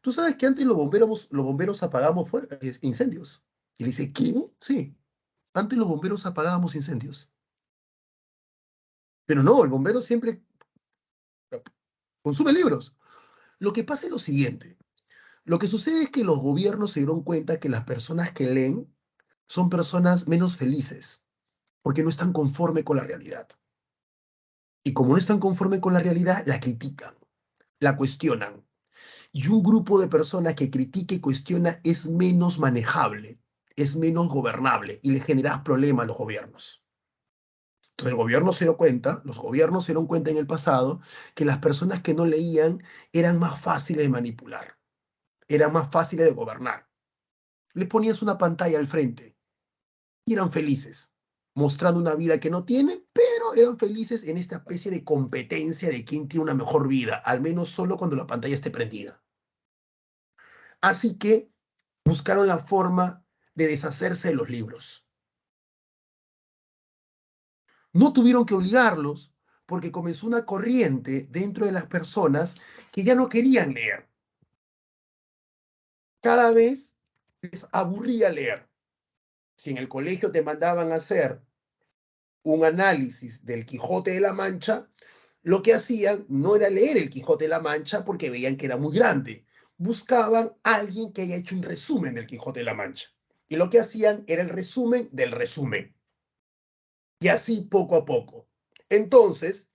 ¿Tú sabes que antes los bomberos apagamos incendios? Y le dice, ¿qué? Sí, antes los bomberos apagábamos incendios. Pero no, el bombero siempre consume libros. Lo que pasa es lo siguiente. Lo que sucede es que los gobiernos se dieron cuenta que las personas que leen son personas menos felices, porque no están conforme con la realidad. Y como no están conforme con la realidad, la critican, la cuestionan. Y un grupo de personas que critica y cuestiona es menos manejable, es menos gobernable y le genera problemas a los gobiernos. Entonces el gobierno se dio cuenta, los gobiernos se dieron cuenta en el pasado que las personas que no leían eran más fáciles de manipular, eran más fáciles de gobernar. Les ponías una pantalla al frente y eran felices, mostrando una vida que no tienen, pero eran felices en esta especie de competencia de quién tiene una mejor vida, al menos solo cuando la pantalla esté prendida. Así que buscaron la forma de deshacerse de los libros. No tuvieron que obligarlos porque comenzó una corriente dentro de las personas que ya no querían leer. Cada vez les aburría leer. Si en el colegio te mandaban a hacer un análisis del Quijote de la Mancha, lo que hacían no era leer el Quijote de la Mancha porque veían que era muy grande. Buscaban a alguien que haya hecho un resumen del Quijote de la Mancha. Y lo que hacían era el resumen del resumen. Y así poco a poco. Entonces,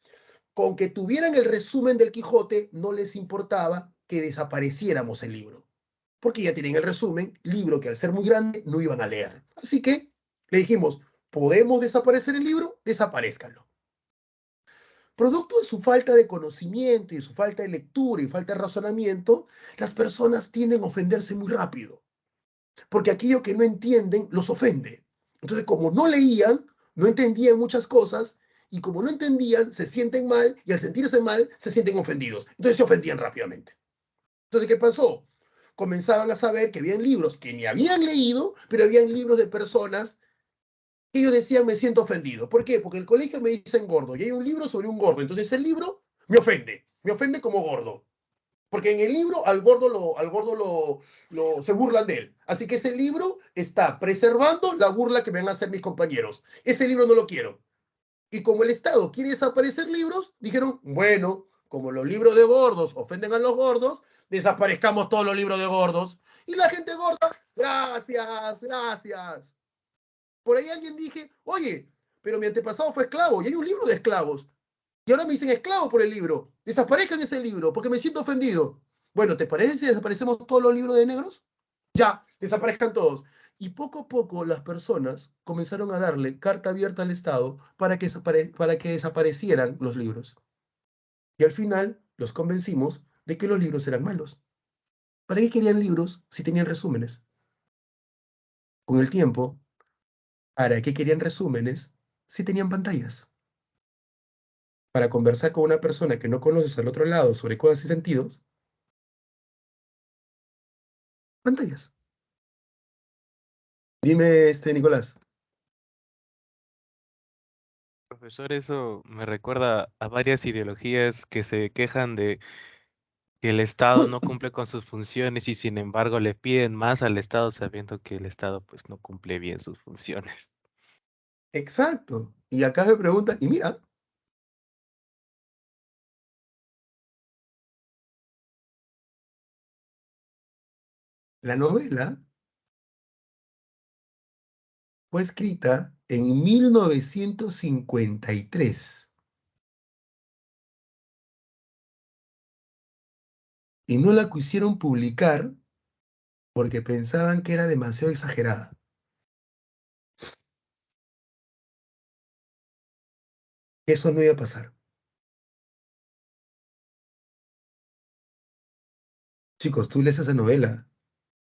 con que tuvieran el resumen del Quijote, no les importaba que desapareciéramos el libro. Porque ya tienen el resumen, libro que al ser muy grande no iban a leer. Así que le dijimos, ¿podemos desaparecer el libro? Desaparezcanlo. Producto de su falta de conocimiento y su falta de lectura y falta de razonamiento, las personas tienden a ofenderse muy rápido, porque aquello que no entienden los ofende. Entonces, como no leían, no entendían muchas cosas, y como no entendían, se sienten mal, y al sentirse mal, se sienten ofendidos. Entonces se ofendían rápidamente. Entonces, ¿qué pasó? Comenzaban a saber que habían libros que ni habían leído, pero habían libros de personas que ellos decían, me siento ofendido. ¿Por qué? Porque en el colegio me dicen gordo, y hay un libro sobre un gordo, entonces el libro me ofende como gordo. Porque en el libro se burlan de él. Así que ese libro está preservando la burla que me van a hacer mis compañeros. Ese libro no lo quiero. Y como el Estado quiere desaparecer libros, dijeron, bueno, como los libros de gordos ofenden a los gordos, desaparezcamos todos los libros de gordos. Y la gente gorda, gracias, gracias. Por ahí alguien dije, oye, pero mi antepasado fue esclavo y hay un libro de esclavos. Y ahora me dicen esclavo por el libro. Desaparezcan ese libro porque me siento ofendido. Bueno, ¿te parece si desaparecemos todos los libros de negros? Ya, desaparezcan todos. Y poco a poco las personas comenzaron a darle carta abierta al Estado para que desaparecieran los libros. Y al final los convencimos de que los libros eran malos. ¿Para qué querían libros si tenían resúmenes? Con el tiempo, ¿para qué querían resúmenes si tenían pantallas? Para conversar con una persona que no conoces al otro lado sobre cosas y sentidos, pantallas. Dime, Nicolás. Profesor, eso me recuerda a varias ideologías que se quejan de que el Estado no cumple con sus funciones y sin embargo le piden más al Estado sabiendo que el Estado pues no cumple bien sus funciones. Exacto. Y acá me preguntan, y mira, la novela fue escrita en 1953 y no la quisieron publicar porque pensaban que era demasiado exagerada. Eso no iba a pasar. Chicos, tú lees esa novela.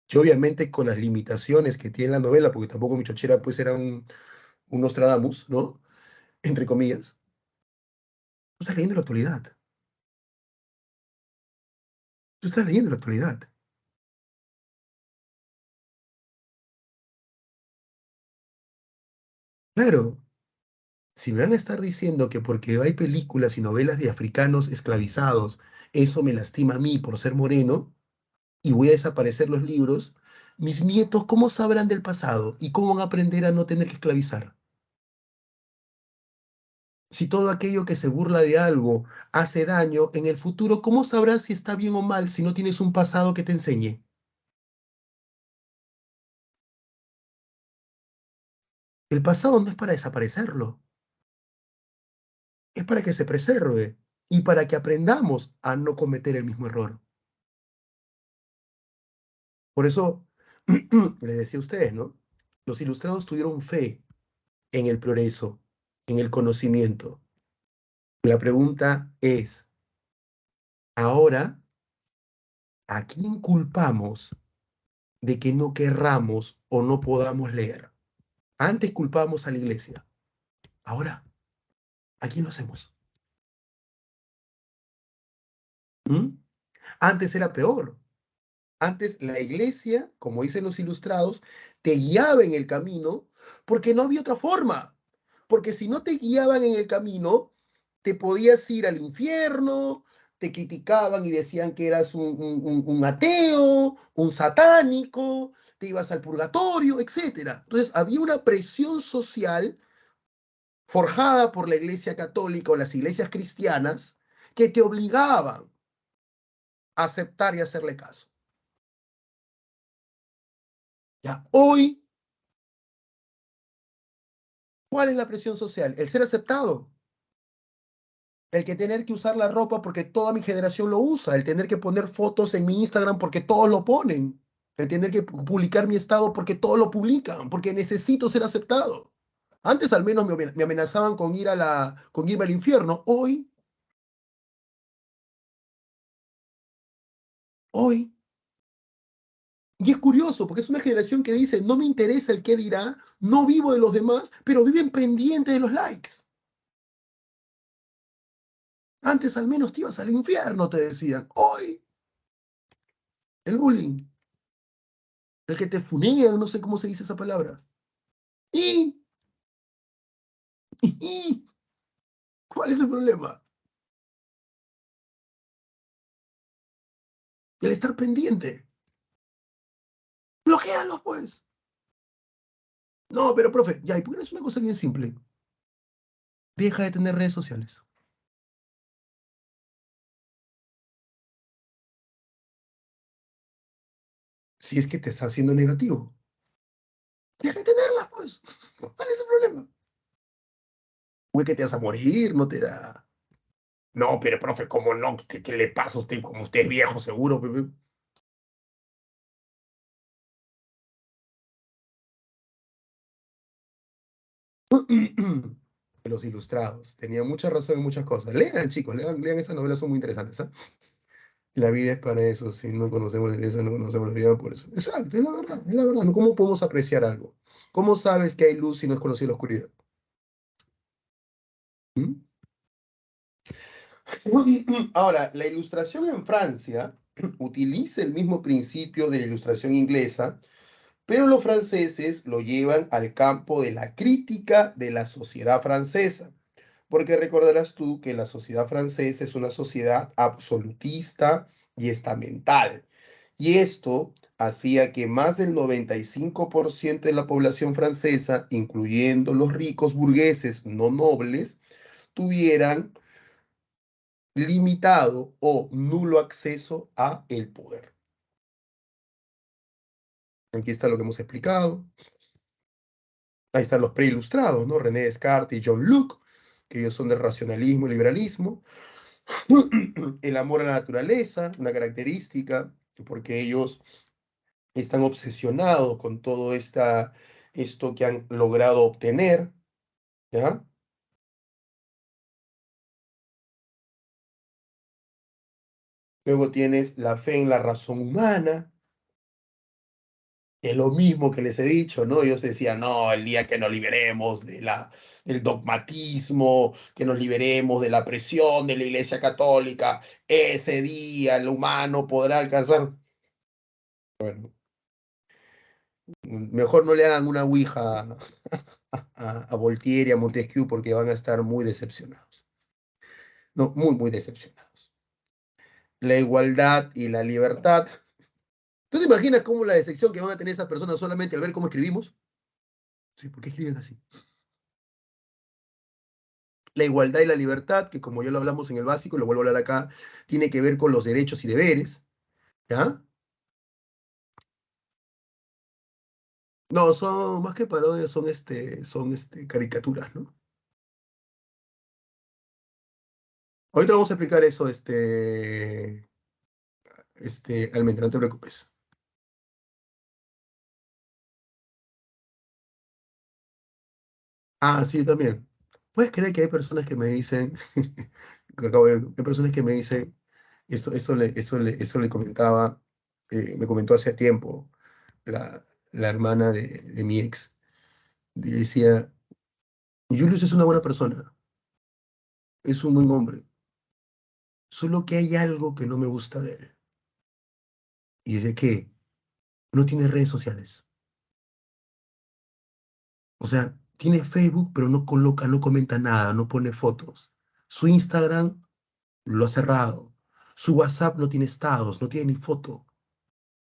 Yo obviamente con las limitaciones que tiene la novela, porque tampoco mi chochera pues era un Nostradamus, ¿no? Entre comillas. Tú estás leyendo la actualidad. Tú estás leyendo la actualidad. Claro, si me van a estar diciendo que porque hay películas y novelas de africanos esclavizados, eso me lastima a mí por ser moreno, y voy a desaparecer los libros, mis nietos, ¿cómo sabrán del pasado? ¿Y cómo van a aprender a no tener que esclavizar? Si todo aquello que se burla de algo hace daño, en el futuro, ¿cómo sabrás si está bien o mal si no tienes un pasado que te enseñe? El pasado no es para desaparecerlo, es para que se preserve y para que aprendamos a no cometer el mismo error. Por eso, les decía a ustedes, ¿no? Los ilustrados tuvieron fe en el progreso, en el conocimiento. La pregunta es, ahora, ¿a quién culpamos de que no querramos o no podamos leer? Antes culpábamos a la iglesia, ahora, ¿a quién lo hacemos? ¿Mm? Antes era peor. Antes la iglesia, como dicen los ilustrados, te guiaba en el camino porque no había otra forma. Porque si no te guiaban en el camino, te podías ir al infierno, te criticaban y decían que eras un ateo, un satánico, te ibas al purgatorio, etcétera. Entonces había una presión social forjada por la iglesia católica o las iglesias cristianas que te obligaban a aceptar y hacerle caso. Ya, hoy, ¿cuál es la presión social? El ser aceptado, el que tener que usar la ropa porque toda mi generación lo usa, el tener que poner fotos en mi Instagram porque todos lo ponen, el tener que publicar mi estado porque todos lo publican, porque necesito ser aceptado. Antes al menos me amenazaban con con irme al infierno. Hoy, y es curioso porque es una generación que dice, no me interesa el qué dirá, no vivo de los demás, pero viven pendientes de los likes. Antes al menos te ibas al infierno, te decían. Hoy, el bullying, el que te funean, no sé cómo se dice esa palabra. ¿Y, y cuál es el problema? El estar pendiente. Bloquéalos, pues. No, pero profe, ya, ¿y por qué no es una cosa bien simple? Deja de tener redes sociales. Si es que te está haciendo negativo. Deja de tenerlas, pues. ¿Cuál es el problema? Güey, que te vas a morir, no te da. No, pero profe, ¿cómo no? ¿Qué le pasa a usted? Como usted es viejo, seguro, bebé. Los ilustrados. Tenía mucha razón en muchas cosas. Lean, chicos, lean esas novelas, son muy interesantes. ¿Eh? La vida es para eso. Si no conocemos la vida, no conocemos la vida por eso. Exacto, es la verdad, es la verdad. ¿No? ¿Cómo podemos apreciar algo? ¿Cómo sabes que hay luz si no has conocido la oscuridad? ¿Mm? Ahora, la ilustración en Francia utiliza el mismo principio de la ilustración inglesa, pero los franceses lo llevan al campo de la crítica de la sociedad francesa. Porque recordarás tú que la sociedad francesa es una sociedad absolutista y estamental. Y esto hacía que más del 95% de la población francesa, incluyendo los ricos burgueses no nobles, tuvieran limitado o nulo acceso a el poder. Aquí está lo que hemos explicado. Ahí están los preilustrados, ¿no? René Descartes y John Locke, que ellos son del racionalismo y liberalismo. El amor a la naturaleza, una característica, porque ellos están obsesionados con todo esto que han logrado obtener, ¿ya? Luego tienes la fe en la razón humana, que es lo mismo que les he dicho, ¿no? Ellos decían, no, el día que nos liberemos del dogmatismo, que nos liberemos de la presión de la Iglesia Católica, ese día el humano podrá alcanzar. Bueno, mejor no le hagan una ouija a Voltaire y a Montesquieu porque van a estar muy decepcionados. No, muy, muy decepcionados. La igualdad y la libertad ¿Tú te imaginas cómo la decepción que van a tener esas personas solamente al ver cómo escribimos? Sí, ¿por qué escriben así? La igualdad y la libertad, que como ya lo hablamos en el básico, lo vuelvo a hablar acá, tiene que ver con los derechos y deberes, ¿ya? No, son más que parodias, son caricaturas, ¿no? Ahorita vamos a explicar eso, Almendra, no te preocupes. Ah, sí, también. ¿Puedes creer que hay personas que me dicen, que hay personas que me dicen, esto le comentaba, me comentó hace tiempo la hermana de mi ex, y decía, Julius es una buena persona, es un buen hombre, solo que hay algo que no me gusta de él, y es de que no tiene redes sociales. O sea, tiene Facebook, pero no coloca, no comenta nada, no pone fotos. Su Instagram lo ha cerrado. Su WhatsApp no tiene estados, no tiene ni foto.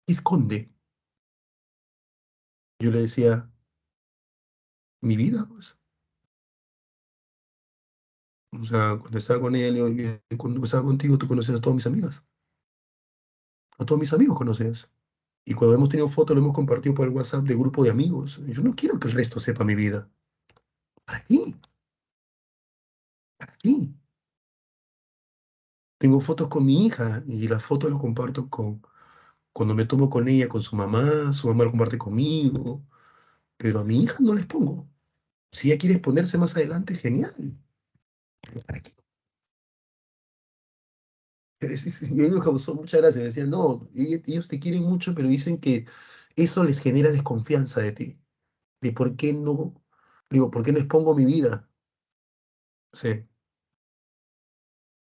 ¿Qué esconde? Yo le decía, mi vida, pues. O sea, cuando estaba con ella, le digo, cuando estaba contigo, tú conoces a todas mis amigas. A todos mis amigos conoces. Y cuando hemos tenido fotos, lo hemos compartido por el WhatsApp de grupo de amigos. Yo no quiero que el resto sepa mi vida. ¿Para qué? ¿Para qué? Tengo fotos con mi hija y las fotos las comparto cuando me tomo con ella, con su mamá lo comparte conmigo, pero a mi hija no les pongo. Si ella quiere exponerse más adelante, genial. Pero ¿para qué? Pero sí, a mí me causó mucha gracia. Me decían, no, ellos te quieren mucho, pero dicen que eso les genera desconfianza de ti. De por qué no, digo, ¿por qué no expongo mi vida? Sí,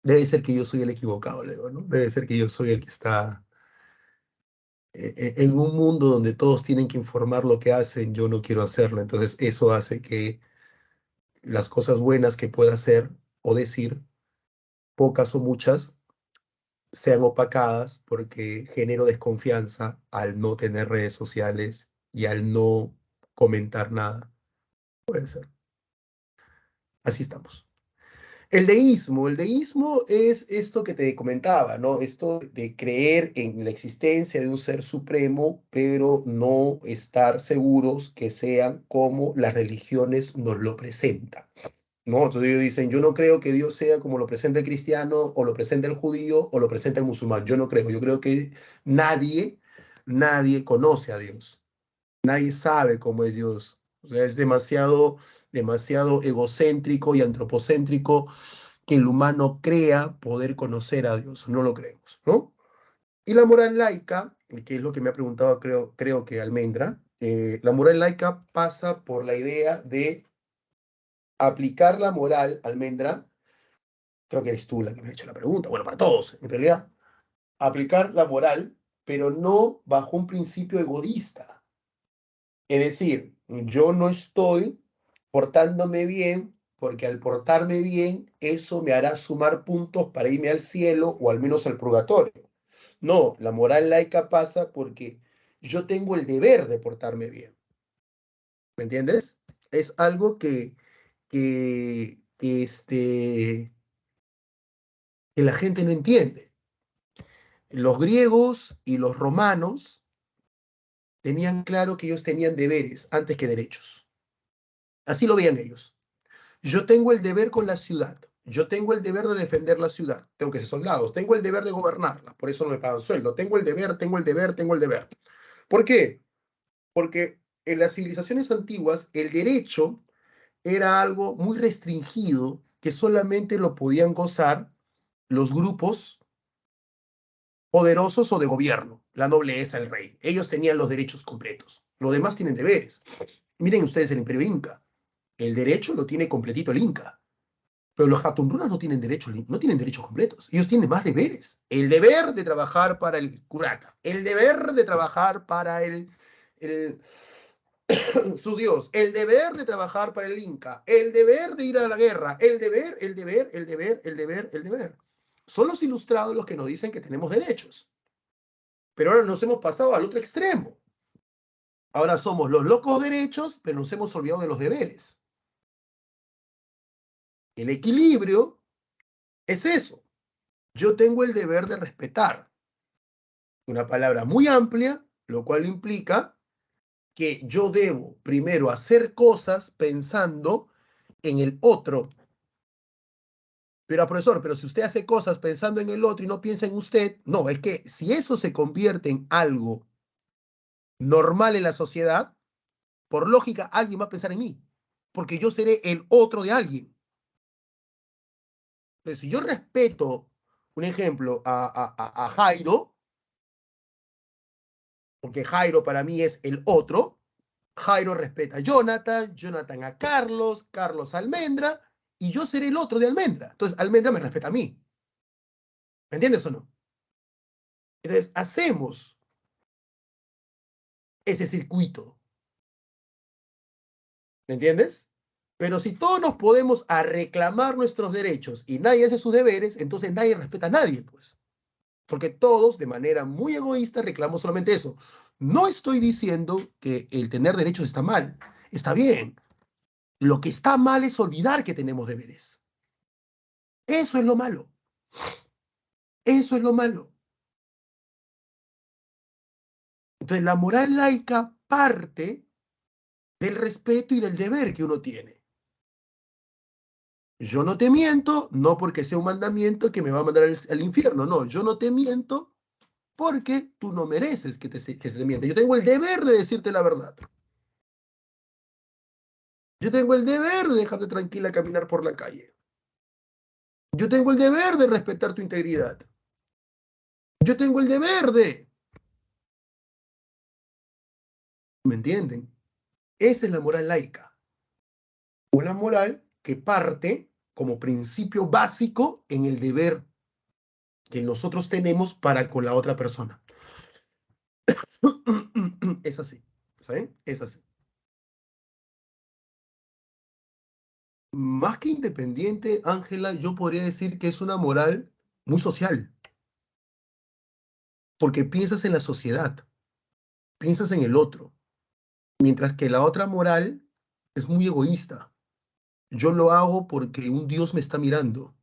debe ser que yo soy el equivocado, le digo, ¿no? Debe ser que yo soy el que está en un mundo donde todos tienen que informar lo que hacen, yo no quiero hacerlo. Entonces eso hace que las cosas buenas que pueda hacer o decir, pocas o muchas, sean opacadas porque genero desconfianza al no tener redes sociales y al no comentar nada. Puede ser. Así estamos. El deísmo es esto que te comentaba, ¿no? Esto de creer en la existencia de un ser supremo, pero no estar seguros que sean como las religiones nos lo presentan. ¿No? Entonces ellos dicen, yo no creo que Dios sea como lo presenta el cristiano, o lo presenta el judío, o lo presenta el musulmán. Yo creo que nadie, nadie conoce a Dios. Nadie sabe cómo es Dios. O sea, es demasiado, demasiado egocéntrico y antropocéntrico que el humano crea poder conocer a Dios. No lo creemos, ¿no? Y la moral laica, que es lo que me ha preguntado, creo que Almendra, la moral laica pasa por la idea de aplicar la moral, Almendra, creo que eres tú la que me ha hecho la pregunta, bueno, para todos, en realidad, aplicar la moral, pero no bajo un principio egoísta. Es decir, yo no estoy portándome bien porque al portarme bien, eso me hará sumar puntos para irme al cielo o al menos al purgatorio. No, la moral laica pasa porque yo tengo el deber de portarme bien. ¿Me entiendes? Es algo que la gente no entiende. Los griegos y los romanos tenían claro que ellos tenían deberes antes que derechos. Así lo veían ellos. Yo tengo el deber con la ciudad. Yo tengo el deber de defender la ciudad. Tengo que ser soldados. Tengo el deber de gobernarla. Por eso no me pagan sueldo. Tengo el deber, tengo el deber, tengo el deber. ¿Por qué? Porque en las civilizaciones antiguas el derecho era algo muy restringido que solamente lo podían gozar los grupos poderosos o de gobierno, la nobleza, el rey. Ellos tenían los derechos completos. Los demás tienen deberes. Miren ustedes el imperio inca. El derecho lo tiene completito el inca. Pero los Hatunrunas no tienen derechos, no tienen derechos completos. Ellos tienen más deberes. El deber de trabajar para el curaca. El deber de trabajar para el su dios. El deber de trabajar para el inca. El deber de ir a la guerra. El deber, el deber, el deber, el deber, el deber. Son los ilustrados los que nos dicen que tenemos derechos. Pero ahora nos hemos pasado al otro extremo. Ahora somos los locos derechos, pero nos hemos olvidado de los deberes. El equilibrio es eso. Yo tengo el deber de respetar. Una palabra muy amplia, lo cual implica que yo debo primero hacer cosas pensando en el otro. Pero, profesor, pero si usted hace cosas pensando en el otro y no piensa en usted, no, es que si eso se convierte en algo normal en la sociedad, por lógica alguien va a pensar en mí, porque yo seré el otro de alguien. Entonces, si yo respeto, un ejemplo, a Jairo, porque Jairo para mí es el otro, Jairo respeta a Jonathan, Jonathan a Carlos, Carlos a Almendra, y yo seré el otro de Almendra. Entonces, Almendra me respeta a mí. ¿Me entiendes o no? Entonces, hacemos ese circuito. ¿Me entiendes? Pero si todos nos podemos a reclamar nuestros derechos y nadie hace sus deberes, entonces nadie respeta a nadie, pues. Porque todos, de manera muy egoísta, reclamamos solamente eso. No estoy diciendo que el tener derechos está mal. Está bien. Lo que está mal es olvidar que tenemos deberes. Eso es lo malo. Eso es lo malo. Entonces, la moral laica parte del respeto y del deber que uno tiene. Yo no te miento, no porque sea un mandamiento que me va a mandar al infierno, no, yo no te miento porque tú no mereces que se te miente. Yo tengo el deber de decirte la verdad. Yo tengo el deber de dejarte tranquila caminar por la calle. Yo tengo el deber de respetar tu integridad. Yo tengo el deber de... ¿Me entienden? Esa es la moral laica. Una moral que parte como principio básico en el deber que nosotros tenemos para con la otra persona. Es así, ¿saben? Es así. Más que independiente, Ángela, yo podría decir que es una moral muy social, porque piensas en la sociedad, piensas en el otro, mientras que la otra moral es muy egoísta. Yo lo hago porque un Dios me está mirando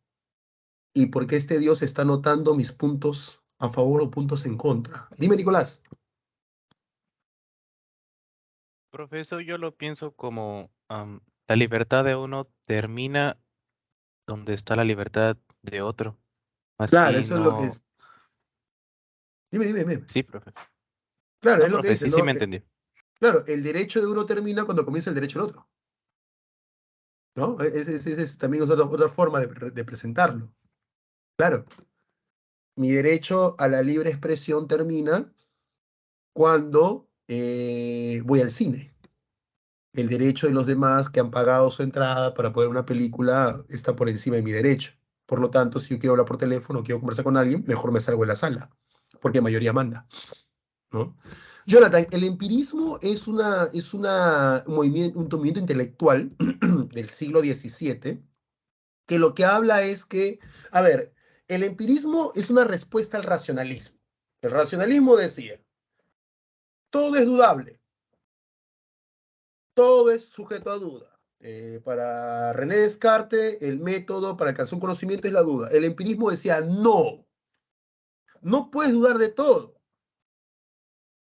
y porque este Dios está notando mis puntos a favor o puntos en contra. Dime, Nicolás. Profesor, yo lo pienso como la libertad de uno termina donde está la libertad de otro. Claro, Así eso es lo que no. es. Dime, dime, dime. Sí, profe. Claro, No, es lo que profe, dice, sí, sí ¿no? me entendió. Claro, el derecho de uno termina cuando comienza el derecho del otro, ¿no? También es otra forma de presentarlo. Claro, mi derecho a la libre expresión termina cuando voy al cine. El derecho de los demás que han pagado su entrada para poder ver una película está por encima de mi derecho. Por lo tanto, si yo quiero hablar por teléfono o quiero conversar con alguien, mejor me salgo de la sala, porque mayoría manda, ¿no? Jonathan, el empirismo un movimiento intelectual del siglo XVII que lo que habla es que, a ver, el empirismo es una respuesta al racionalismo. El racionalismo decía, todo es dudable, todo es sujeto a duda. Para René Descartes, el método para alcanzar un conocimiento es la duda. El empirismo decía, no, no puedes dudar de todo.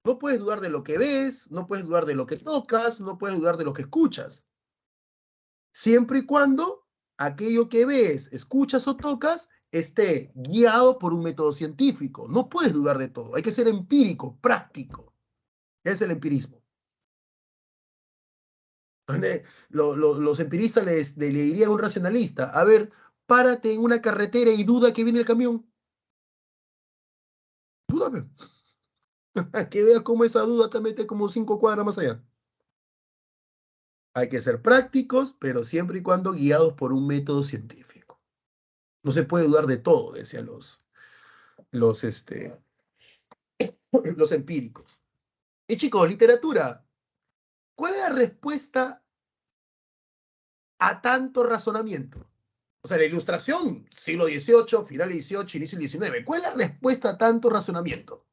No puedes dudar de lo que ves, no puedes dudar de lo que tocas, no puedes dudar de lo que escuchas. Siempre y cuando aquello que ves, escuchas o tocas esté guiado por un método científico. No puedes dudar de todo, hay que ser empírico, práctico. Es el empirismo. Los empiristas le dirían a un racionalista, a ver, párate en una carretera y duda que viene el camión. Dúdame. Que veas cómo esa duda te mete como 5 cuadras más allá. Hay que ser prácticos, pero siempre y cuando guiados por un método científico. No se puede dudar de todo, decían los, este, los empíricos. Y chicos, literatura. ¿Cuál es la respuesta a tanto razonamiento? O sea, la ilustración, siglo XVIII, final del XVIII, inicio del XIX. ¿Cuál es la respuesta a tanto razonamiento?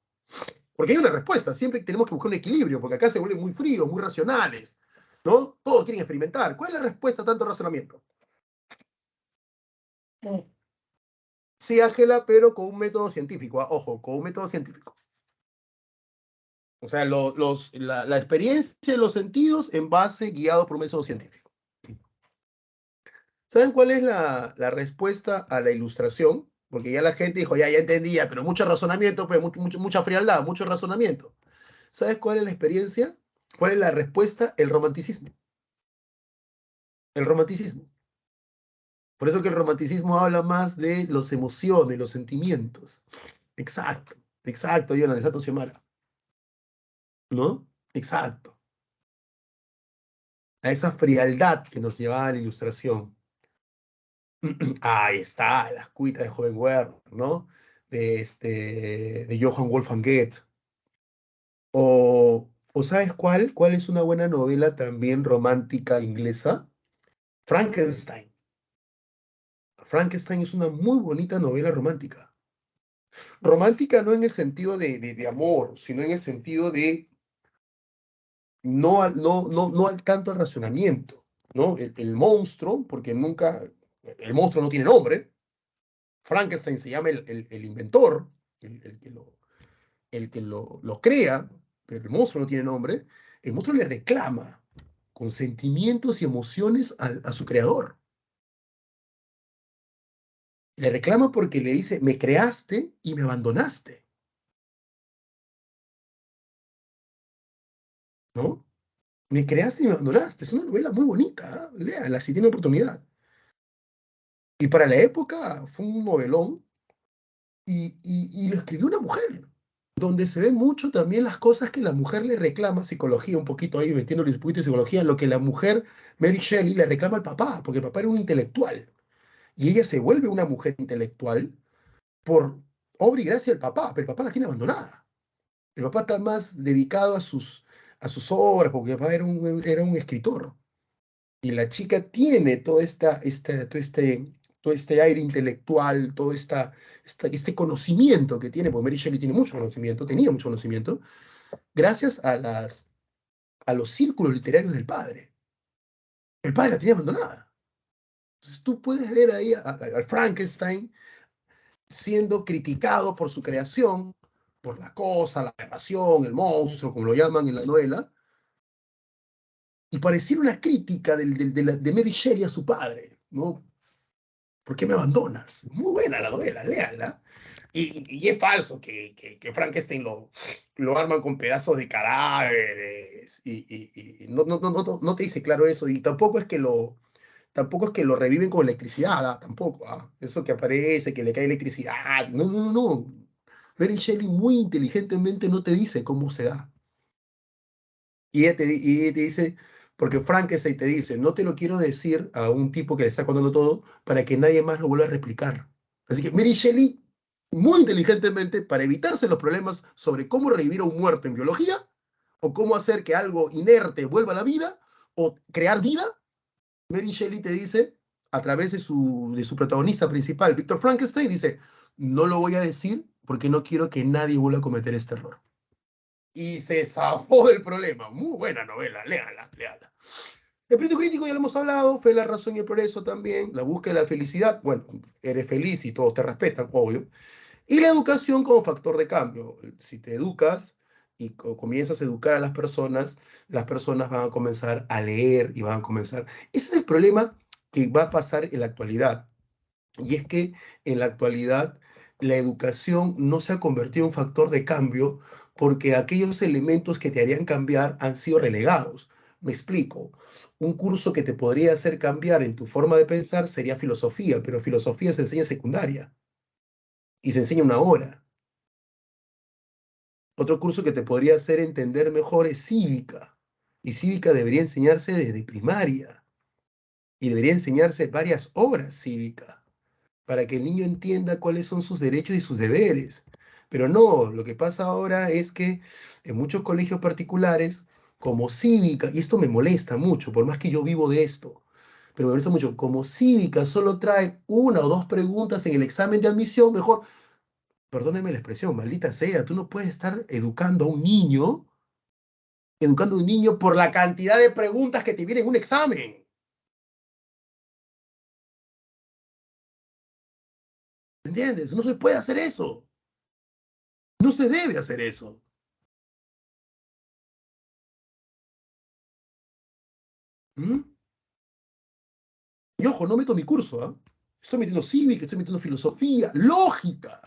Porque hay una respuesta, siempre tenemos que buscar un equilibrio, porque acá se vuelven muy fríos, muy racionales, ¿no? Todos quieren experimentar. ¿Cuál es la respuesta a tanto razonamiento? Sí, Ángela, pero con un método científico. Ojo, con un método científico. O sea, la experiencia de los sentidos en base guiado por un método científico. ¿Saben cuál es la respuesta a la ilustración? Porque ya la gente dijo, ya entendía, pero mucho razonamiento, pues, mucha frialdad, mucho razonamiento. ¿Sabes cuál es la experiencia? ¿Cuál es la respuesta? El romanticismo. El romanticismo. Por eso que el romanticismo habla más de las emociones, los sentimientos. Exacto, exacto, Jonathan, exacto, Xiomara. ¿No? Exacto. A esa frialdad que nos llevaba a la ilustración. Ahí está, las cuitas de Joven Werner, ¿no? De Johann Wolfgang Goethe. O ¿sabes cuál? ¿Cuál es una buena novela también romántica inglesa? Frankenstein. Frankenstein es una muy bonita novela romántica. Romántica no en el sentido de amor, sino en el sentido de no al tanto al racionamiento, ¿no? El monstruo, porque nunca, el monstruo no tiene nombre. Frankenstein se llama el inventor, el que lo crea, pero el monstruo no tiene nombre. El monstruo le reclama con sentimientos y emociones a su creador. Le reclama porque le dice, me creaste y me abandonaste, ¿no? Me creaste y me abandonaste. Es una novela muy bonita, ¿eh? Léala si tiene oportunidad. Y para la época fue un novelón y lo escribió una mujer, donde se ven mucho también las cosas que la mujer le reclama, psicología, un poquito ahí metiéndole un poquito de psicología, lo que la mujer, Mary Shelley, le reclama al papá, porque el papá era un intelectual. Y ella se vuelve una mujer intelectual por obra y gracia del papá, pero el papá la tiene abandonada. El papá está más dedicado a sus obras, porque el papá era un escritor. Y la chica tiene todo este aire intelectual, este conocimiento que tiene, porque Mary Shelley tiene mucho conocimiento, tenía mucho conocimiento, gracias a los círculos literarios del padre. El padre la tenía abandonada. Entonces tú puedes ver ahí al Frankenstein siendo criticado por su creación, por la cosa, la aberración, el monstruo, como lo llaman en la novela, y pareciera una crítica de Mary Shelley a su padre, ¿no? ¿Por qué me abandonas? Muy buena la novela, léala. Y es falso que Frankenstein lo arman con pedazos de cadáveres y no te dice claro eso. Y tampoco es que lo reviven con electricidad, tampoco. Eso que aparece, que le cae electricidad. No, no, no, no. Mary Shelley muy inteligentemente no te dice cómo se da. Y ella te dice, porque Frankenstein te dice, no te lo quiero decir a un tipo que le está contando todo para que nadie más lo vuelva a replicar. Así que Mary Shelley, muy inteligentemente, para evitarse los problemas sobre cómo revivir a un muerto en biología, o cómo hacer que algo inerte vuelva a la vida, o crear vida, Mary Shelley te dice, a través de su protagonista principal, Víctor Frankenstein, dice, no lo voy a decir porque no quiero que nadie vuelva a cometer este error. Y se zafó del problema. Muy buena novela, léala, léala. El espíritu crítico ya lo hemos hablado, Fe, la razón y el progreso también, la búsqueda de la felicidad, bueno, eres feliz y todos te respetan, obvio. Y la educación como factor de cambio. Si te educas y comienzas a educar a las personas van a comenzar a leer y van a comenzar. Ese es el problema que va a pasar en la actualidad. Y es que en la actualidad la educación no se ha convertido en un factor de cambio porque aquellos elementos que te harían cambiar han sido relegados. Me explico. Un curso que te podría hacer cambiar en tu forma de pensar sería filosofía, pero filosofía se enseña en secundaria y se enseña una hora. Otro curso que te podría hacer entender mejor es cívica. Y cívica debería enseñarse desde primaria y debería enseñarse varias horas cívica, para que el niño entienda cuáles son sus derechos y sus deberes. Pero no, lo que pasa ahora es que en muchos colegios particulares, como cívica, y esto me molesta mucho, por más que yo vivo de esto, pero me molesta mucho, como cívica solo trae una o dos preguntas en el examen de admisión, mejor perdóneme la expresión, maldita sea, tú no puedes estar educando a un niño por la cantidad de preguntas que te vienen en un examen. ¿Entiendes? No se puede hacer eso. No se debe hacer eso. ¿Mm? Y ojo, no meto mi curso, ¿ah? Estoy metiendo cívica, estoy metiendo filosofía, lógica.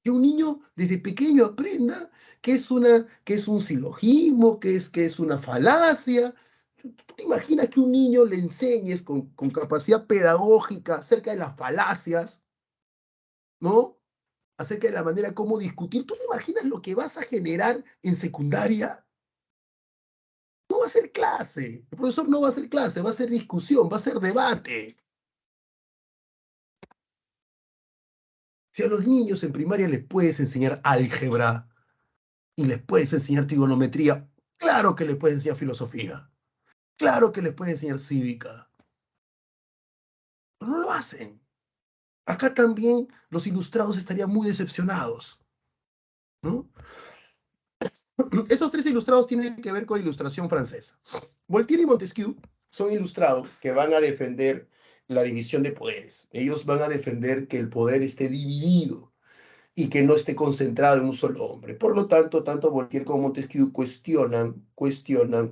Que un niño desde pequeño aprenda que es un silogismo, que es una falacia. ¿Tú te imaginas que un niño le enseñes con capacidad pedagógica acerca de las falacias, ¿no? Acerca de la manera como discutir? ¿Tú te imaginas lo que vas a generar en secundaria? No va a ser clase. El profesor no va a ser clase, va a ser discusión, va a ser debate. Si a los niños en primaria les puedes enseñar álgebra y les puedes enseñar trigonometría, claro que les puedes enseñar filosofía, claro que les puedes enseñar cívica, pero no lo hacen. Acá también los ilustrados estarían muy decepcionados, ¿no? Estos tres ilustrados tienen que ver con ilustración francesa. Voltaire y Montesquieu son ilustrados que van a defender la división de poderes. Ellos van a defender que el poder esté dividido y que no esté concentrado en un solo hombre. Por lo tanto, tanto Voltaire como Montesquieu cuestionan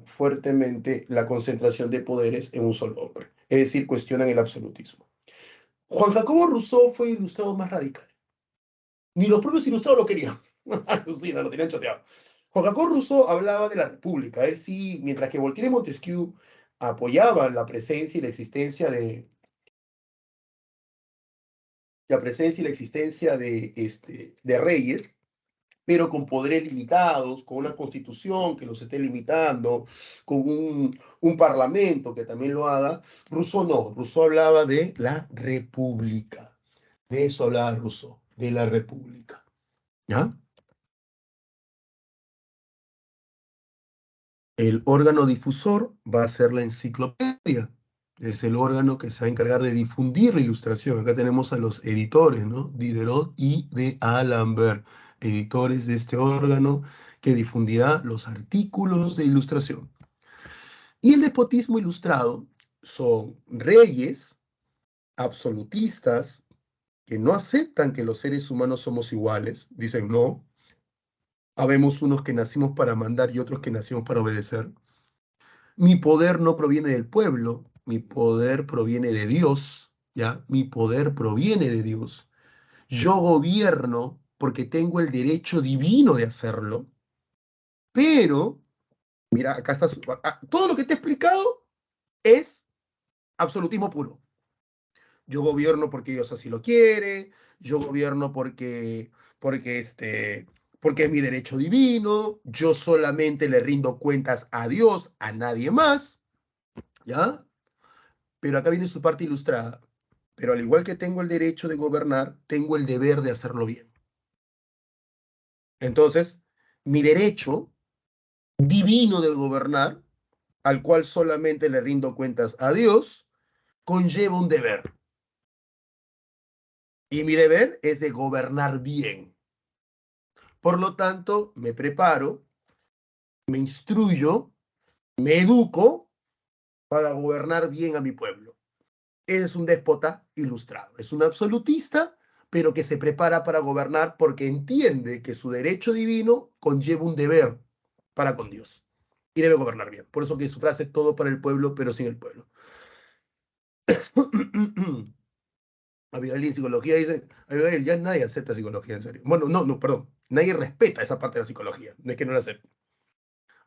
fuertemente la concentración de poderes en un solo hombre. Es decir, cuestionan el absolutismo. Juan Jacobo Rousseau fue ilustrado más radical. Ni los propios ilustrados lo querían. Sí, no, lo tenían choteado. Juan Jacobo Rousseau hablaba de la República. Él sí, mientras que Voltaire y Montesquieu apoyaban la presencia y la existencia de reyes, pero con poderes limitados, con una constitución que los esté limitando, con un parlamento que también lo haga. Rousseau no, Rousseau hablaba de la república. De eso hablaba Rousseau, de la república. ¿Ya? El órgano difusor va a ser la enciclopedia. Es el órgano que se va a encargar de difundir la ilustración. Acá tenemos a los editores, ¿no? Diderot y de Alembert, editores de este órgano que difundirá los artículos de ilustración. Y el despotismo ilustrado son reyes absolutistas que no aceptan que los seres humanos somos iguales. Dicen, no, habemos unos que nacimos para mandar y otros que nacimos para obedecer. Mi poder no proviene del pueblo, mi poder proviene de Dios, ¿ya? Mi poder proviene de Dios. Yo gobierno porque tengo el derecho divino de hacerlo, pero, mira, acá está, todo lo que te he explicado es absolutismo puro. Yo gobierno porque Dios así lo quiere, yo gobierno porque es mi derecho divino, yo solamente le rindo cuentas a Dios, a nadie más, ¿ya? Pero acá viene su parte ilustrada. Pero al igual que tengo el derecho de gobernar, tengo el deber de hacerlo bien. Entonces, mi derecho divino de gobernar, al cual solamente le rindo cuentas a Dios, conlleva un deber. Y mi deber es de gobernar bien. Por lo tanto, me preparo, me instruyo, me educo para gobernar bien a mi pueblo. Es un déspota ilustrado, es un absolutista, pero que se prepara para gobernar porque entiende que su derecho divino conlleva un deber para con Dios y debe gobernar bien. Por eso que su frase, todo para el pueblo, pero sin el pueblo. Abigail en psicología dice, Abigail, ya nadie acepta psicología, en serio. Bueno, no, no, perdón, nadie respeta esa parte de la psicología, no es que no la acepte.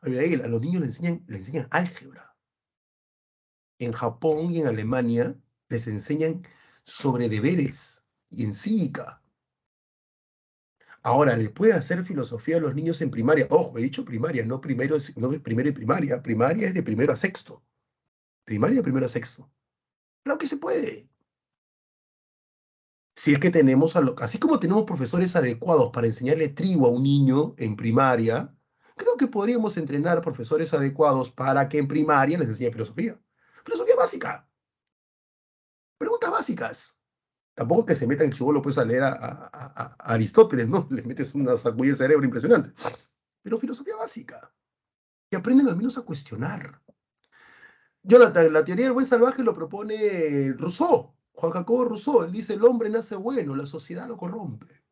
Abigail, a los niños le enseñan álgebra. En Japón y en Alemania les enseñan sobre deberes y en cívica. Ahora, ¿le puede hacer filosofía a los niños en primaria? Ojo, he dicho primaria, no primero, no de primero y primaria. Primaria es de primero a sexto. Primaria de primero a sexto. Claro que se puede. Si es que tenemos, así como tenemos profesores adecuados para enseñarle trigo a un niño en primaria, creo que podríamos entrenar profesores adecuados para que en primaria les enseñe filosofía. Filosofía básica. Preguntas básicas. Tampoco que se metan chivolo pues a leer a Aristóteles, ¿no? Les metes una sacudida de cerebro impresionante. Pero filosofía básica, que aprenden al menos a cuestionar. Jonathan, la teoría del buen salvaje lo propone Rousseau, Juan Jacobo Rousseau. Él dice, el hombre nace bueno, la sociedad lo corrompe.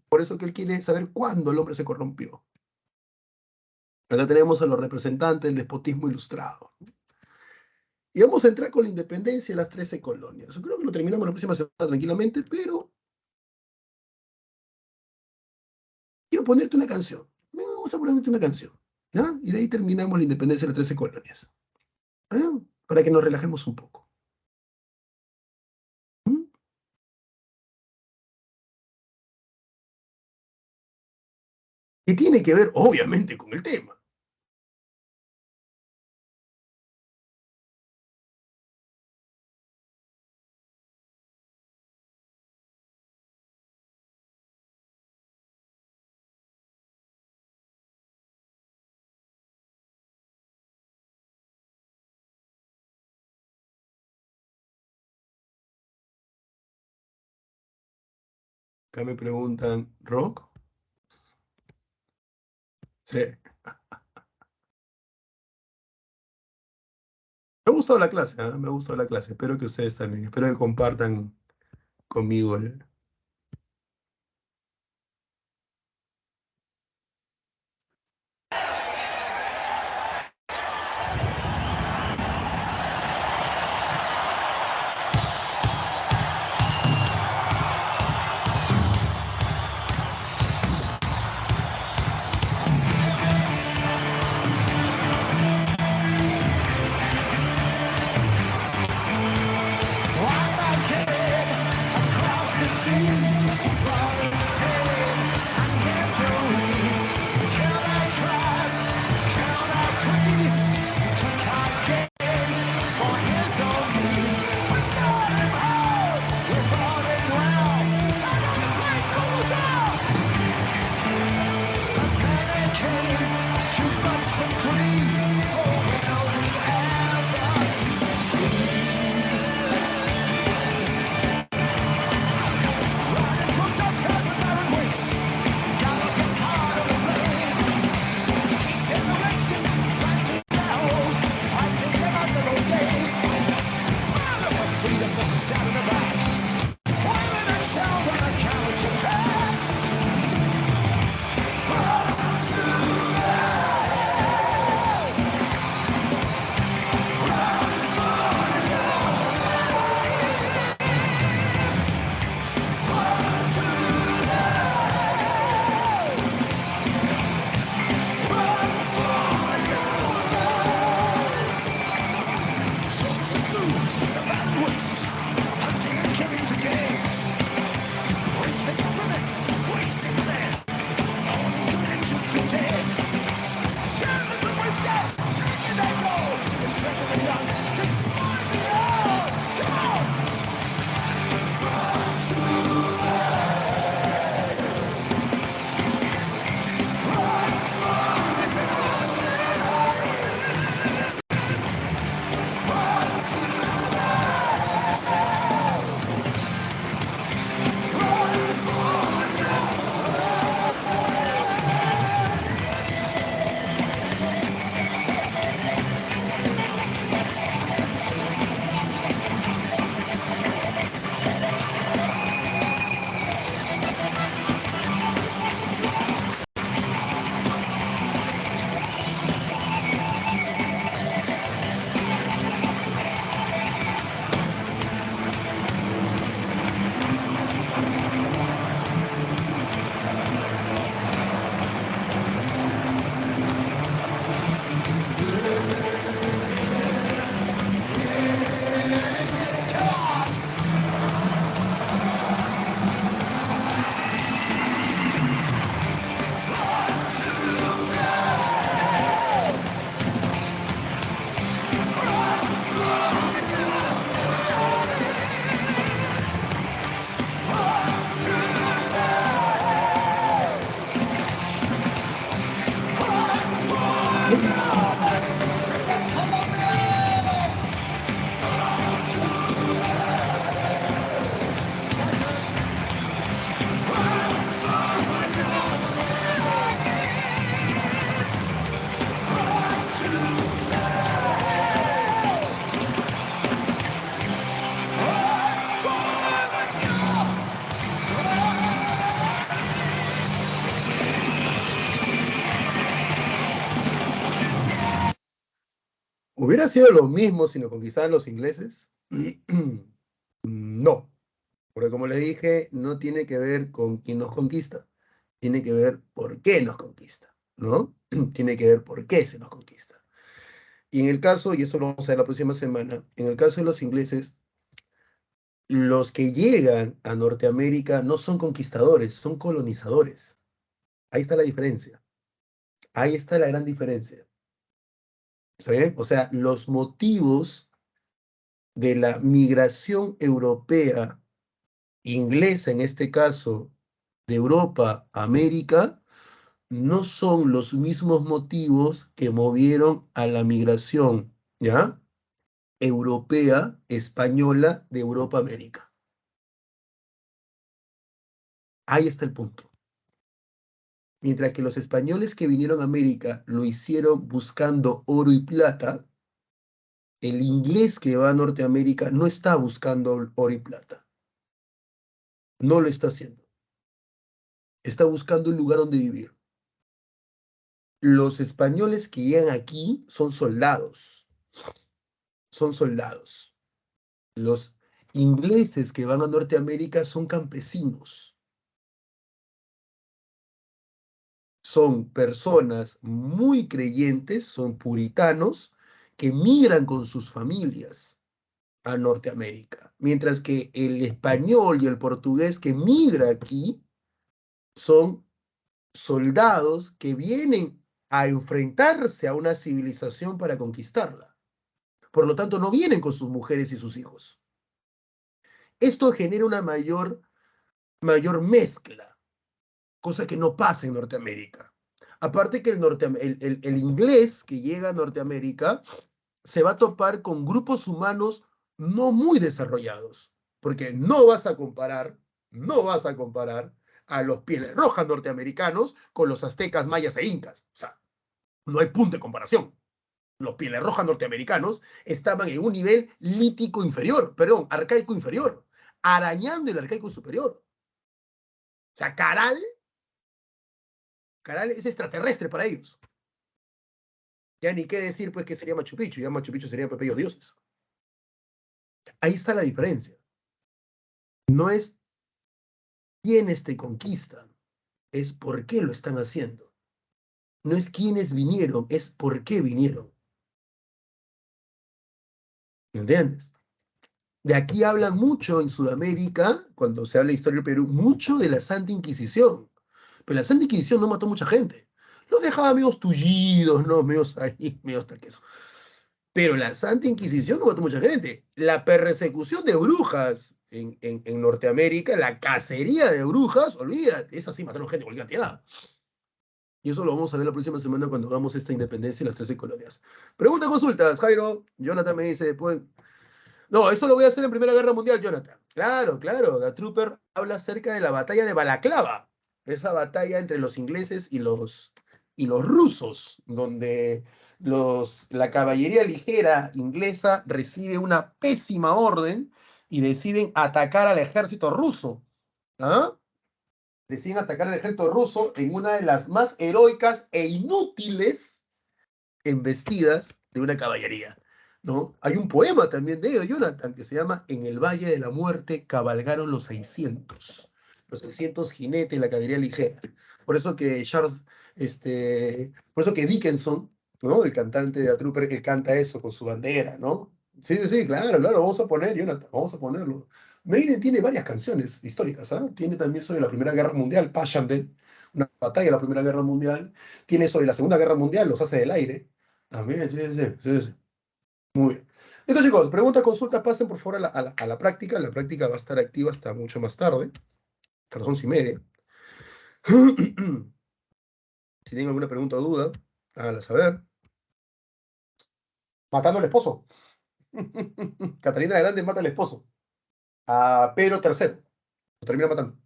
Por eso que él quiere saber cuándo el hombre se corrompió. Acá tenemos a los representantes del despotismo ilustrado. Y vamos a entrar con la independencia de las 13 colonias. Yo creo que lo terminamos la próxima semana tranquilamente, pero quiero ponerte una canción. Me gusta ponerte una canción. ¿Ya? Y de ahí terminamos la independencia de las 13 colonias. ¿Ya? Para que nos relajemos un poco. ¿Mm? Y tiene que ver, obviamente, con el tema. Acá me preguntan, ¿rock? Sí. Me ha gustado la clase, ¿eh? Me ha gustado la clase. Espero que ustedes también. Espero que compartan conmigo el... ¿Hubiera sido lo mismo si lo conquistaban los ingleses? No, porque como le dije, no tiene que ver con quién nos conquista, tiene que ver por qué nos conquista, ¿no? Tiene que ver por qué se nos conquista. Y en el caso, y eso lo vamos a ver la próxima semana, en el caso de los ingleses, los que llegan a Norteamérica no son conquistadores, son colonizadores. Ahí está la diferencia. Ahí está la gran diferencia. ¿Está bien? O sea, los motivos de la migración europea, inglesa en este caso, de Europa a América, no son los mismos motivos que movieron a la migración, ¿ya? Europea, española, de Europa a América. Ahí está el punto. Mientras que los españoles que vinieron a América lo hicieron buscando oro y plata, el inglés que va a Norteamérica no está buscando oro y plata. No lo está haciendo. Está buscando un lugar donde vivir. Los españoles que llegan aquí son soldados. Son soldados. Los ingleses que van a Norteamérica son campesinos. Son personas muy creyentes, son puritanos, que migran con sus familias a Norteamérica. Mientras que el español y el portugués que migra aquí son soldados que vienen a enfrentarse a una civilización para conquistarla. Por lo tanto, no vienen con sus mujeres y sus hijos. Esto genera una mayor mezcla, cosa que no pasa en Norteamérica. Aparte que el inglés que llega a Norteamérica se va a topar con grupos humanos no muy desarrollados, porque no vas a comparar a los pieles rojas norteamericanos con los aztecas, mayas e incas. O sea, no hay punto de comparación. Los pieles rojas norteamericanos estaban en un nivel lítico inferior, perdón, arcaico inferior, arañando el arcaico superior. O sea, Caral es extraterrestre para ellos. Ya ni qué decir, pues, que sería Machu Picchu. Ya Machu Picchu serían Pepeyos dioses. Ahí está la diferencia. No es quiénes te conquistan, es por qué lo están haciendo. No es quiénes vinieron, es por qué vinieron. ¿Me entiendes? De aquí hablan mucho en Sudamérica, cuando se habla de historia del Perú, mucho de la Santa Inquisición. Pero la Santa Inquisición no mató mucha gente. Los dejaba medio tullidos, ¿no? Medios ahí, medios tal que eso. Pero la Santa Inquisición no mató mucha gente. La persecución de brujas en Norteamérica, la cacería de brujas, olvídate, eso sí mataron gente de cualquier cantidad. Y eso lo vamos a ver la próxima semana cuando hagamos esta independencia y las 13 colonias. Pregunta, consultas, Jairo. Jonathan me dice, pues, no, eso lo voy a hacer en Primera Guerra Mundial, Jonathan. Claro, claro. The Trooper habla acerca de la batalla de Balaclava. Esa batalla entre los ingleses y los rusos, donde la caballería ligera inglesa recibe una pésima orden y deciden atacar al ejército ruso. ¿Ah? Deciden atacar al ejército ruso en una de las más heroicas e inútiles embestidas de una caballería, ¿no? Hay un poema también de ellos, Jonathan, que se llama En el Valle de la Muerte cabalgaron los 600 jinetes de la caballería ligera. Por eso que por eso que Dickinson, ¿no? El cantante de A Trooper, él canta eso con su bandera, ¿no? Sí, sí, sí, claro, claro, vamos a poner, Jonathan, vamos a ponerlo. Maiden tiene varias canciones históricas, ¿ah? Tiene también sobre la Primera Guerra Mundial, Passchendaele, una batalla de la Primera Guerra Mundial. Tiene sobre la Segunda Guerra Mundial, Los Haces del Aire. También, sí, sí, sí, sí, sí. Muy bien. Entonces, chicos, preguntas, consultas, pasen por favor a la práctica. La práctica va a estar activa hasta mucho más tarde, hasta las 11:30. Si tienen alguna pregunta o duda, háganla saber. Matando al esposo. Catalina la Grande mata al esposo. A Pedro III. Lo termina matando.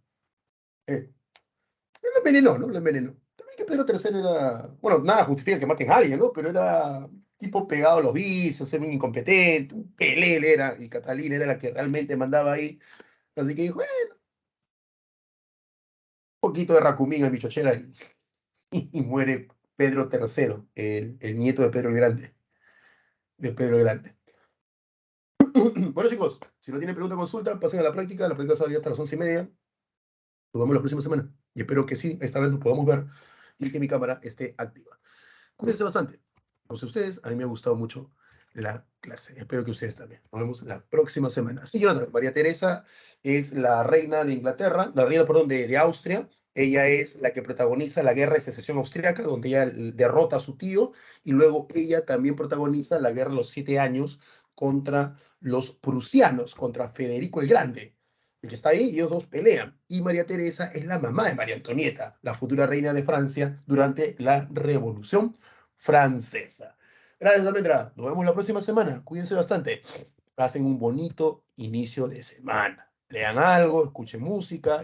Él lo envenenó, ¿no? Lo envenenó. También que Pedro III era. Bueno, nada justifica que maten a alguien, ¿no? Pero era tipo pegado a los vicios, era un incompetente, un pelé él era, y Catalina era la que realmente mandaba ahí. Así que dijo, un poquito de racumín en mi chochera y muere Pedro III, el nieto de Pedro el Grande. de Pedro el Grande. Bueno, chicos, si no tienen pregunta o consulta, pasen a la práctica. La práctica sale hasta las 11:30. Nos vemos la próxima semana. Y espero que sí, esta vez nos podamos ver y que mi cámara esté activa. Cuídense bastante. No sé ustedes, a mí me ha gustado mucho la clase. Espero que ustedes también. Nos vemos la próxima semana. Sí, Jonathan, María Teresa es la reina de Inglaterra, la reina, perdón, de Austria. Ella es la que protagoniza la guerra de secesión austriaca, donde ella derrota a su tío, y luego ella también protagoniza la guerra de los 7 años contra los prusianos, contra Federico el Grande. El que está ahí, ellos dos pelean. Y María Teresa es la mamá de María Antonieta, la futura reina de Francia durante la Revolución Francesa. Gracias, Almendra. Nos vemos la próxima semana. Cuídense bastante. Pasen un bonito inicio de semana. Lean algo, escuchen música.